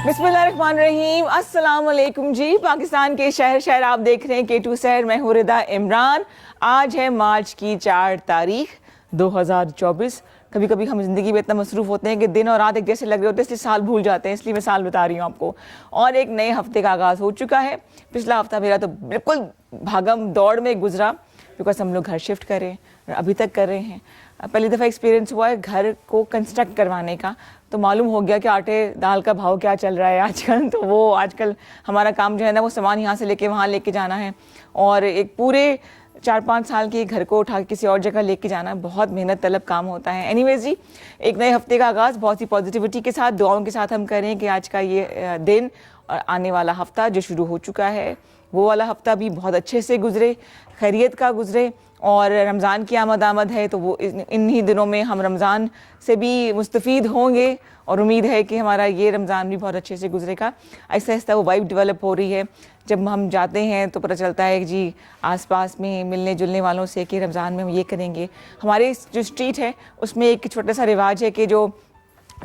बिस्मिल्लाहिर्रहमानिर्रहीम, अस्सलाम वालेकुम जी। पाकिस्तान के शहर शहर आप देख रहे हैं K2 शहर, मैं हूं रिदा इमरान। आज है मार्च की 4 तारीख 2024। कभी कभी हम ज़िंदगी में इतना मसरूफ़ होते हैं कि दिन और रात एक जैसे लग रहे होते हैं, इसलिए साल भूल जाते हैं, इसलिए मैं साल बता रही हूँ आपको। और एक नए हफ्ते का आगाज़ हो चुका है। पिछला हफ्ता मेरा तो बिल्कुल भागम दौड़ में गुजरा, बिकॉज हम लोग घर शिफ्ट कर रहे हैं, अभी तक कर रहे हैं। पहली दफ़ा एक्सपीरियंस हुआ है घर को कंस्ट्रक्ट करवाने का, तो मालूम हो गया कि आटे दाल का भाव क्या चल रहा है आजकल। तो वो आजकल हमारा काम जो है ना, वो सामान यहाँ से लेके वहाँ लेके जाना है, और एक पूरे 4-5 साल के घर को उठा के किसी और जगह लेके जाना बहुत मेहनत तलब काम होता है। एनीवेज जी, एक नए हफ्ते का आगाज़ बहुत ही पॉजिटिविटी के साथ, दुआओं के साथ हम करें कि आज का ये दिन और आने वाला हफ्ता जो शुरू हो चुका है, वो वाला हफ्ता भी बहुत अच्छे से गुजरे, खैरियत का गुजरे। और रमज़ान की आमद है, तो वो इन्हीं दिनों में हम रमज़ान से भी मुस्तफ़ीद होंगे, और उम्मीद है कि हमारा ये रमज़ान भी बहुत अच्छे से गुजरेगा। ऐसा ऐसा वो वाइब डेवलप हो रही है। जब हम जाते हैं तो पता चलता है कि जी आसपास में मिलने जुलने वालों से कि रमज़ान में हम ये करेंगे। हमारे जो स्ट्रीट है उसमें एक छोटा सा रिवाज है कि जो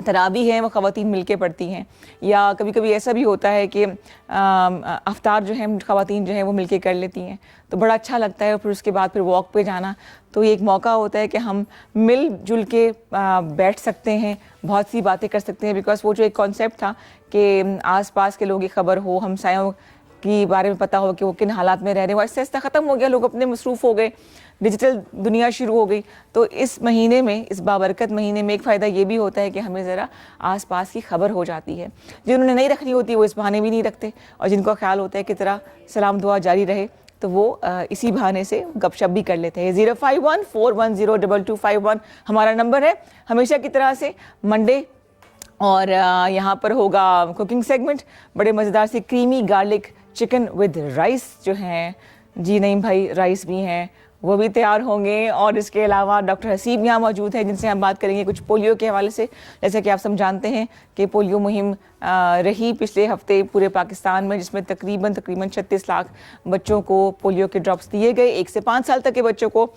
तरावी हैं वो ख़वातीन मिल के पढ़ती हैं, या कभी कभी ऐसा भी होता है कि अफ्तार जो है ख़वातीन जो है वो मिल के कर लेती हैं, तो बड़ा अच्छा लगता है। और फिर उसके बाद फिर वॉक पे जाना, तो ये एक मौका होता है कि हम मिल जुल के बैठ सकते हैं, बहुत सी बातें कर सकते हैं। बिकॉज वो जो एक कॉन्सेप्ट था कि आस पास के लोगों की खबर हो, हमसायों के बारे में पता हो कि वो किन हालात में रह रहे हैं, वो ऐसे ऐसा ख़त्म हो गया। लोग अपने मसरूफ़ हो गए, डिजिटल दुनिया शुरू हो गई। तो इस महीने में, इस बाबरकत महीने में एक फ़ायदा ये भी होता है कि हमें ज़रा आसपास की खबर हो जाती है। जिन्होंने नहीं रखनी होती वो इस बहाने भी नहीं रखते, और जिनको ख्याल होता है कि तरह सलाम दुआ जारी रहे, तो वो इसी बहाने से गपशप भी कर लेते हैं। 05141022251 हमारा नंबर है। हमेशा की तरह से मंडे, और यहाँ पर होगा कुकिंग सेगमेंट, बड़े मज़ेदार से creamy garlic chicken with rice जो हैं जी, नईम भाई राइस भी हैं, वो भी तैयार होंगे। और इसके अलावा डॉक्टर हसीब यहाँ मौजूद हैं, जिनसे हम बात करेंगे कुछ पोलियो के हवाले से। जैसा कि आप सब जानते हैं कि पोलियो मुहिम रही पिछले हफ्ते पूरे पाकिस्तान में, जिसमें तकरीबन 36 लाख बच्चों को पोलियो के ड्रॉप्स दिए गए, 1 से 5 साल तक के बच्चों को।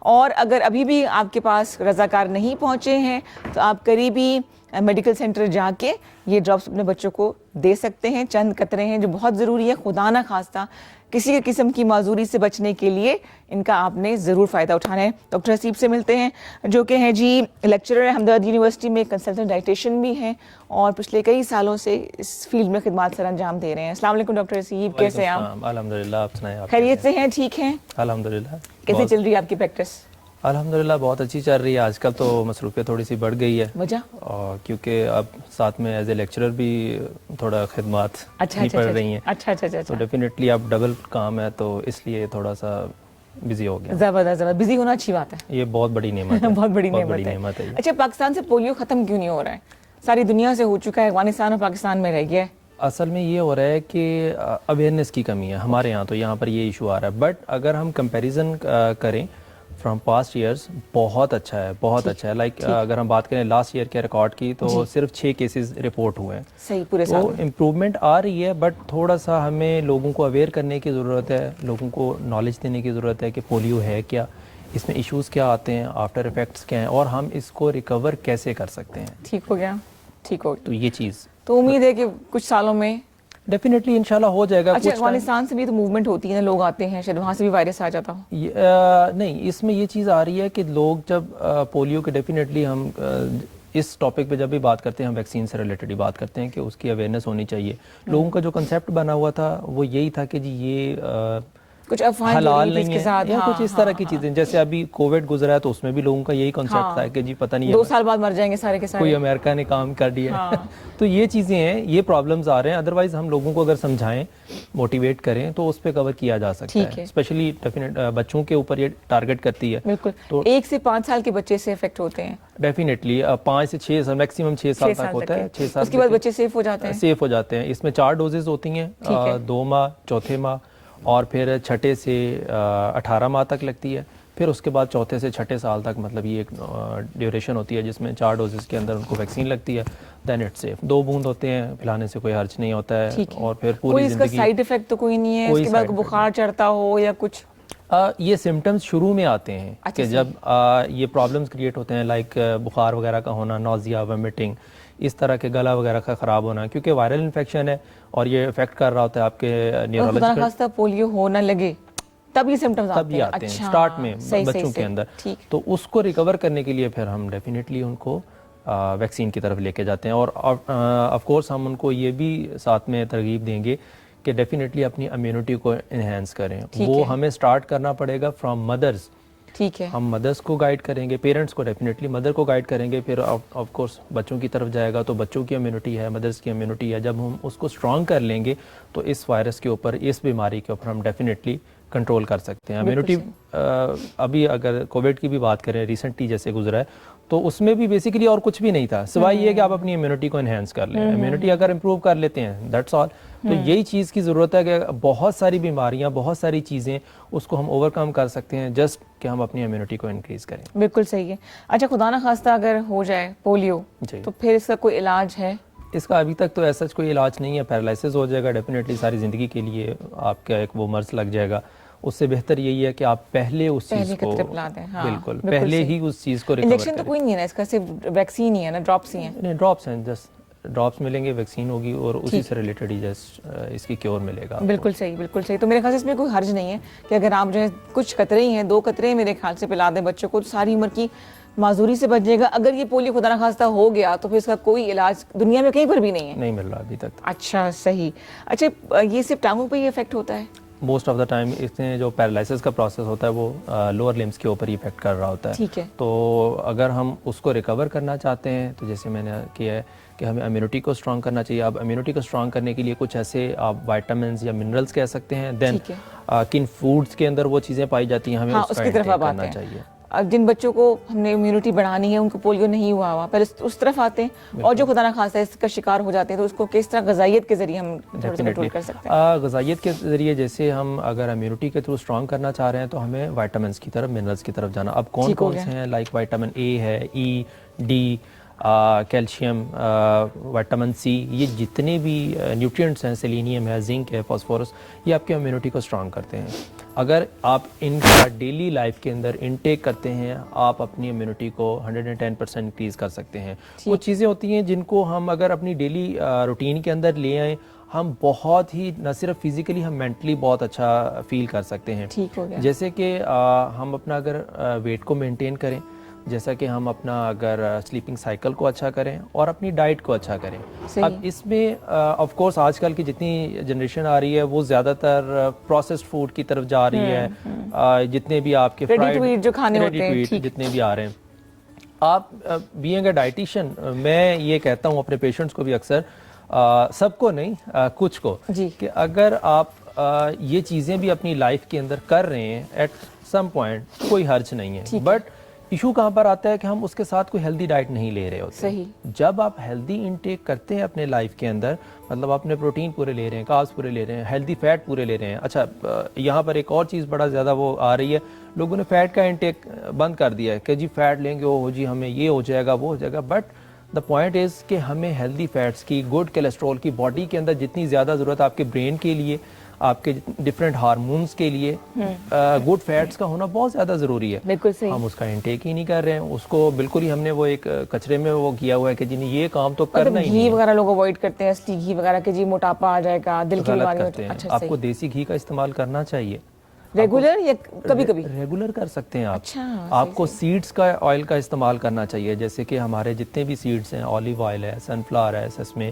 और अगर अभी भी आपके पास रज़ाकार नहीं पहुँचे हैं, तो आप करीबी मेडिकल सेंटर जाके ये ड्रॉप्स अपने बच्चों को दे सकते हैं। चंद कतरे हैं जो बहुत ज़रूरी है, खुदा ना खास्ता किसी किस्म की माजूरी से बचने के लिए इनका आपने ज़रूर फ़ायदा उठाना है। डॉक्टर हसीब से मिलते हैं, जो कि हैं जी लेक्चरर हमदर्द यूनिवर्सिटी में, कंसल्टेंट डाइटिशियन भी हैं, और पिछले कई सालों से इस फील्ड में खिदमत सर अंजाम दे रहे हैं। अस्सलाम वालेकुम डॉक्टर हसीब, कैसे हैं आप? अल्हम्दुलिल्लाह, आप सुनाएं, आप खैरियत से हैं? ठीक हैं अल्हम्दुलिल्लाह। कैसे चल रही है आपकी प्रैक्टिस? अल्हम्दुलिल्लाह बहुत अच्छी चल रही है। आजकल तो मसरूफियत थोड़ी सी बढ़ गई है, वजह और क्योंकि अब साथ में एज ए लेक्चरर भी थोड़ा खिदमत अच्छा पड़ रही हैं। अच्छा, तो डेफिनेटली अब डबल काम है, तो इसलिए थोड़ा सा बिजी हो गया। ज़बरदस्त बिजी होना अच्छी बात है, ये बहुत बड़ी नेमत है। बहुत बड़ी नेमत है। अच्छा, पाकिस्तान से पोलियो ख़त्म क्यों नहीं हो रहा है? सारी दुनिया से हो चुका है, अफगानिस्तान और पाकिस्तान में रह गया है। असल में ये हो रहा है कि अवेयरनेस की कमी है हमारे यहाँ, तो यहाँ पर ये इशू आ रहा है। बट अगर हम कंपैरिजन करें फ्रॉम पास्ट ईयर्स, बहुत अच्छा है, बहुत अच्छा है। लाइक अगर हम बात करें लास्ट ईयर के रिकॉर्ड की, तो सिर्फ 6 केसेस रिपोर्ट हुए हैं। सही, पूरे साल तो इम्प्रूवमेंट आ रही है, बट थोड़ा सा हमें लोगों को अवेयर करने की ज़रूरत है, लोगों को नॉलेज देने की ज़रूरत है कि पोलियो है क्या, इसमें इश्यूज़ क्या आते हैं, आफ्टर इफेक्ट्स क्या हैं, और हम इसको रिकवर कैसे कर सकते हैं। ठीक हो गया, ठीक हो गया। तो ये चीज़, तो उम्मीद है कि कुछ सालों में डेफिनेटली इंशाल्लाह हो जाएगा। अच्छा, अफगानिस्तान से भी तो मूवमेंट होती है ना, लोग आते हैं, शायद वहाँ से भी वायरस आ जाता हो। नहीं, इसमें ये चीज़ आ रही है कि लोग जब पोलियो के, डेफिनेटली हम इस टॉपिक पे जब भी बात करते हैं, हम वैक्सीन से रिलेटेड ही बात करते हैं कि उसकी अवेयरनेस होनी चाहिए। लोगों का जो कंसेप्ट बना हुआ था वो यही था कि जी ये कुछ अफवाह हलाल नहीं है, साथ, या कुछ इस तरह की चीज़ें। जैसे अभी कोविड गुजरा है, तो उसमें भी लोगों का यही कॉन्सेप्ट था कि जी पता नहीं 2 साल बाद मर जाएंगे सारे के सारे, कोई अमेरिका ने काम कर दिया। तो ये चीज़ें हैं, ये प्रॉब्लम्स आ रहे हैं। अदरवाइज हम लोगों को अगर समझाएं, मोटिवेट करें, तो उस पर कवर किया जा सकता है। स्पेशली डेफिनेट बच्चों के ऊपर ये टारगेट करती है। बिल्कुल, तो 1 से 5 साल के बच्चे से इफेक्ट होते हैं। डेफिनेटली 5 से 6 साल, मैक्सिमम 6 साल तक होता है। 6 साल उसके बाद बच्चे सेफ हो जाते हैं। सेफ हो जाते हैं। इसमें 4 डोजेज होती हैं, 2 माह, चौथे माह, और फिर 6 से 18 माह तक लगती है। फिर उसके बाद 4 से 6 साल तक, मतलब ये एक ड्यूरेशन होती है जिसमें 4 डोजेस के अंदर उनको वैक्सीन लगती है। Then it's safe. 2 बूंद होते हैं, पिलाने से कोई हर्ज नहीं होता है, और फिर पूरी जिंदगी साइड इफेक्ट तो कोई नहीं है। उसके बाद बुखार चढ़ता हो या कुछ, ये सिम्टम्स शुरू में आते हैं कि जब ये प्रॉब्लम्स क्रिएट होते हैं, लाइक बुखार वगैरह का होना, नौजिया, वोमिटिंग, اس طرح کے گلا وغیرہ کا خراب ہونا، کیونکہ وائرل انفیکشن ہے اور یہ افیکٹ کر رہا ہوتا ہے آپ کے خدا نیورولوجیکل، نخواستہ پولیو ہو نہ لگے تب یہ سمٹمز تب یہ آتے ہیں اسٹارٹ میں بچوں کے اندر. تو اس کو ریکور کرنے کے لیے پھر ہم ڈیفینیٹلی ان کو ویکسین کی طرف لے کے جاتے ہیں. اور آف کورس ہم ان کو یہ بھی ساتھ میں ترغیب دیں گے کہ ڈیفینیٹلی اپنی امیونٹی کو انہینس کریں. وہ ہمیں اسٹارٹ کرنا پڑے گا فرام مدرز. ٹھیک ہے، ہم مدرس کو گائیڈ کریں گے، پیرنٹس کو ڈیفینیٹلی مدر کو گائیڈ کریں گے، پھر آف کورس بچوں کی طرف جائے گا تو بچوں کی امیونٹی ہے، مدرس کی امیونٹی ہے. جب ہم اس کو اسٹرانگ کر لیں گے تو اس وائرس کے اوپر، اس بیماری کے اوپر ہم ڈیفینیٹلی کنٹرول کر سکتے ہیں. امیونٹی ابھی اگر کووڈ کی بھی بات کریں ریسنٹلی جیسے گزرا ہے تو اس میں بھی بیسیکلی اور کچھ بھی نہیں تھا سوائے یہ کہ آپ اپنی امیونٹی کو انہینس کر لیں. امیونٹی اگر امپروو کر لیتے ہیں دیٹس آل. تو یہی چیز کی ضرورت ہے کہ بہت ساری بیماریاں، بہت ساری چیزیں اس کو ہم اوور کم کر سکتے ہیں جسٹ کہ ہم اپنی امیونٹی کو انکریز کریں. بالکل صحیح ہے. اچھا خدا نہ خواستہ اگر ہو جائے پولیو تو پھر اس کا کوئی علاج ہے؟ اس کا ابھی تک تو ایسا کوئی علاج نہیں ہے. پیرالائسس ہو جائے گا ڈیفینیٹلی ساری زندگی کے لیے آپ کا ایک وہ مرض لگ جائے گا. اس سے بہتر یہی ہے کہ آپ پہلے اس چیز کو بالکل پہلے ہی اس چیز کو ریکور کریں. انجیکشن تو کوئی نہیں ہے نا اس کا، صرف ویکسین ہی ہے نا، ڈراپس ہی ہیں؟ نہیں ڈراپس ہیں، جسٹ ڈراپس ملیں گے، ویکسین ہوگی اور اسی سے ریلیٹڈ ہی جسٹ اس کی کیور ملے گا. بالکل صحیح، بالکل صحیح. تو میرے خیال سے اس میں کوئی حرج نہیں ہے کہ اگر آپ جو ہے کچھ قطرے ہی ہیں، 2 قطرے میرے خیال سے پلا دیں بچوں کو تو ساری عمر کی معذوری سے بچ جائے گا. اگر یہ پولیو خدا نہ خواستہ ہو گیا تو پھر اس کا کوئی علاج دنیا میں کہیں پر بھی نہیں ہے؟ نہیں مل رہا ابھی تک. اچھا صحیح. اچھا یہ صرف ٹانگوں پہ ہی افیکٹ ہوتا ہے؟ موسٹ آف دا ٹائم اس میں جو پیرالائسس کا پروسیس ہوتا ہے وہ لوور لمس کے اوپر ہی افیکٹ کر رہا ہوتا ہے. ٹھیک ہے. تو اگر ہم اس کو ریکور کرنا چاہتے ہیں تو جیسے میں نے کیا ہے کہ ہمیں امیونٹی کو اسٹرانگ کرنا چاہیے. اب امیونٹی کو اسٹرانگ کرنے کے لیے کچھ ایسے آپ وائٹامنس یا منرلس کہہ سکتے ہیں. دین کن فوڈس کے اندر وہ چیزیں پائی جاتی ہیں ہمیں اس کا انٹیک کرنا چاہیے. جن بچوں کو ہم نے امیونٹی بڑھانی ہے ان کو پولیو نہیں ہوا پہلے اس طرف آتے ہیں، اور جو خدا نہ خواستہ اس کا شکار ہو جاتے ہیں تو اس کو کس طرح غذائیت کے ذریعے ہم کنٹرول کر سکتے ہیں؟ غذائیت کے ذریعے جیسے ہم اگر امیونٹی کے تھرو اسٹرانگ کرنا چاہ رہے ہیں تو ہمیں وائٹامنس کی طرف، منرلس کی طرف جانا. اب کون کون سے ہیں؟ لائک وائٹامن اے ہے، ای، ڈی، کیلشیم، وائٹامن سی، یہ جتنے بھی نیوٹرینٹس ہیں، سیلینیم ہے، زنک ہے، فاسفورس، یہ آپ کی امیونٹی کو اسٹرانگ کرتے ہیں. اگر آپ ان کا ڈیلی لائف کے اندر انٹیک کرتے ہیں آپ اپنی امیونٹی کو 110% انکریز کر سکتے ہیں. وہ چیزیں ہوتی ہیں جن کو ہم اگر اپنی ڈیلی روٹین کے اندر لے آئیں ہم بہت ہی نہ صرف فزیکلی ہم مینٹلی بہت اچھا فیل کر سکتے ہیں. جیسے کہ ہم اپنا اگر ویٹ کو مینٹین کریں، جیسا کہ ہم اپنا اگر سلیپنگ سائیکل کو اچھا کریں اور اپنی ڈائٹ کو اچھا کریں. اب اس میں آف کورس آج کل کی جتنی جنریشن آ رہی ہے وہ زیادہ تر پروسیسڈ فوڈ کی طرف جا رہی ہے. جتنے بھی آپ کے فرائیڈ جو کھانے ہوتے ہیں جتنے بھی آ رہے ہیں، آپ بینگ اے ڈائٹیشین میں یہ کہتا ہوں اپنے پیشنٹس کو بھی اکثر، سب کو نہیں کچھ کو، کہ اگر آپ یہ چیزیں بھی اپنی لائف کے اندر کر رہے ہیں ایٹ سم پوائنٹ کوئی حرج نہیں ہے. بٹ ایشو کہاں پر آتا ہے کہ ہم اس کے ساتھ کوئی ہیلدی ڈائٹ نہیں لے رہے ہوتے. جب آپ ہیلدی انٹیک کرتے ہیں اپنے لائف کے اندر، مطلب آپ نے پروٹین پورے لے رہے ہیں، کاربس پورے لے رہے ہیں، ہیلدی فیٹ پورے لے رہے ہیں. اچھا یہاں پر ایک اور چیز بڑا زیادہ وہ آ رہی ہے، لوگوں نے فیٹ کا انٹیک بند کر دیا ہے کہ جی فیٹ لیں گے وہ جی ہمیں یہ ہو جائے گا وہ ہو جائے گا. بٹ دا پوائنٹ از کہ ہمیں ہیلدی فیٹس کی، گڈ کولیسٹرول کی باڈی کے اندر جتنی زیادہ ضرورت ہے آپ کے برین کے لیے، آپ کے ڈفرینٹ ہارمونس کے لیے، گڈ فیٹس کا ہونا بہت زیادہ ضروری ہے. بالکل صحیح. ہم اس کا انٹیک ہی نہیں کر رہے ہیں، اس کو بالکل ہی ہم نے وہ ایک کچرے میں وہ کیا ہوا ہے کہ جی یہ کام تو کرنا ہی نہیں. گھی وغیرہ لوگ اوائڈ کرتے ہیں، اصلی گھی وغیرہ کہ جی موٹاپا آ جائے گا، دل کی بیماری کرتے ہیں. آپ کو دیسی گھی کا استعمال کرنا چاہیے. ریگولر یا کبھی کبھی؟ ریگولر کر سکتے ہیں آپ. آپ کو سیڈز کا آئل کا استعمال کرنا چاہیے، جیسے کہ ہمارے جتنے بھی سیڈز ہیں، اولیو آئل ہے، سن فلاور ہے، سسمے،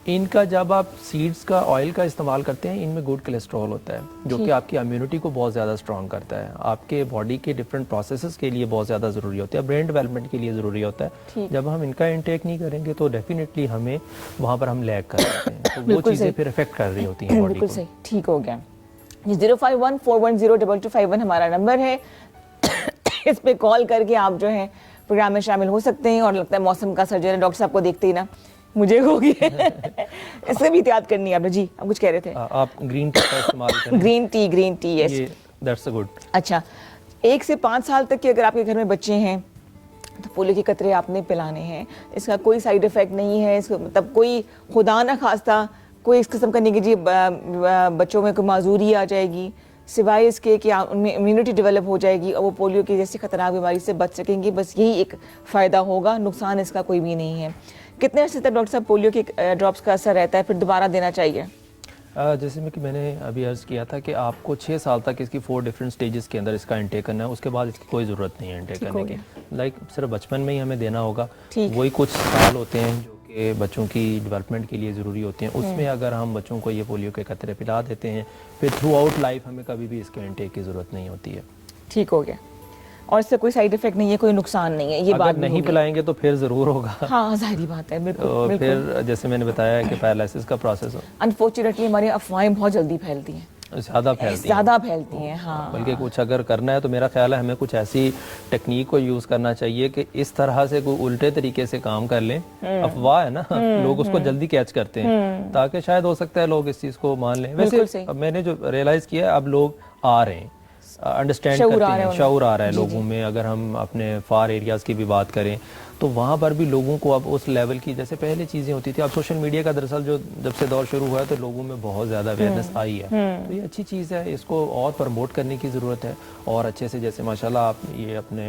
ان کا جب آپ سیڈز کا آئل کا استعمال کرتے ہیں ان میں گڈ کولیسٹرول ہوتا ہے جو کہ آپ کی امیونٹی کو بہت زیادہ اسٹرانگ کرتا ہے، آپ کے باڈی کے ڈفرینٹ پروسیسز کے لیے بہت زیادہ ضروری ہوتا ہے، برین ڈیولپمنٹ کے لیے ضروری ہوتا ہے. جب ہم ان کا انٹیک نہیں کریں گے تو ڈیفینیٹلی ہمیں وہاں پر ہم لیگ کر سکتے ہیں. تو وہ چیزیں پھر افیکٹ کر رہی ہوتی ہیں باڈی کو. بالکل صحیح، ٹھیک ہو گیا. 05141022251 ہمارا نمبر ہے، اس پہ کال کر کے آپ جو ہے پروگرام میں شامل ہو سکتے ہیں. اور لگتا ہے موسم کا اثر جو ہے ڈاکٹر صاحب کو دیکھتے ہی نا مجھے ہو گیا، اس سے بھی احتیاط کرنی ہے آپ نے. جی آپ کچھ کہہ رہے تھے. آپ گرین ٹی کا استعمال کریں. Green tea yes, that's good. اچھا 1 سے 5 سال تک کے اگر آپ کے گھر میں بچے ہیں تو پولیو کے قطرے آپ نے پلانے ہیں. اس کا کوئی سائیڈ افیکٹ نہیں ہے، اس کا مطلب کوئی خدا نہ خواستہ کوئی اس قسم کا نہیں کہ جی بچوں میں کوئی معذوری آ جائے گی، سوائے اس کے کہ ان میں امیونٹی ڈیولپ ہو جائے گی اور وہ پولیو کی جیسی خطرناک بیماری سے بچ سکیں گے. بس یہی ایک فائدہ ہوگا، نقصان اس کا کوئی بھی نہیں ہے. कितने अर्से तक डॉक्टर साहब पोलियो के ड्रॉप्स का असर रहता है, फिर दोबारा देना चाहिए? जैसे मैं कि मैंने अभी अर्ज़ किया था कि आपको 6 साल तक इसकी 4 डिफरेंट स्टेजेस के अंदर इसका इंटेक करना है, उसके बाद इसकी कोई ज़रूरत नहीं है इंटेक करने की। लाइक सिर्फ बचपन में ही हमें देना होगा, वही कुछ साल होते हैं जो कि बच्चों की डेवलपमेंट के लिए ज़रूरी होते हैं, उसमें अगर हम बच्चों को ये पोलियो के कतरे पिला देते हैं, फिर थ्रू आउट लाइफ हमें कभी भी इसके इंटेक की ज़रूरत नहीं होती है। ठीक हो गया, और इससे कोई साइड इफेक्ट नहीं है, कोई नुकसान नहीं है, ये बात अगर नहीं पिलाएंगे तो फिर ज़रूर होगा। हाँ जाहिर बात है, बिल्कुल तो फिर जैसे मैंने बताया कि पैरालिसिस का प्रोसेस हो, अनफॉर्चुनेटली हमारी अफवाहें बहुत जल्दी फैलती हैं, ज़्यादा फैलती हैं। हाँ। बल्कि कुछ अगर करना है तो मेरा ख्याल है हमें कुछ ऐसी टेक्निक को यूज़ करना चाहिए कि इस तरह से कोई उल्टे तरीके से काम कर लें। अफवाह है ना, लोग उसको जल्दी कैच करते हैं, ताकि शायद हो सकता है लोग इस चीज़ को मान लें। वैसे अब मैंने जो रियलाइज़ किया है, अब लोग आ रहे हैं, अंडरस्टैंड करते हैं, शऊर आ रहा है लोगों में। अगर हम अपने फार एरियाज़ की भी बात करें तो वहाँ पर भी लोगों को अब उस लेवल की, जैसे पहले चीज़ें होती थी, अब सोशल मीडिया का दरअसल जो जब से दौर शुरू हुआ है तो लोगों में बहुत ज़्यादा अवेयरनेस आई है। तो ये अच्छी चीज़ है, इसको और प्रमोट करने की ज़रूरत है, और अच्छे से, जैसे माशाल्लाह आप ये अपने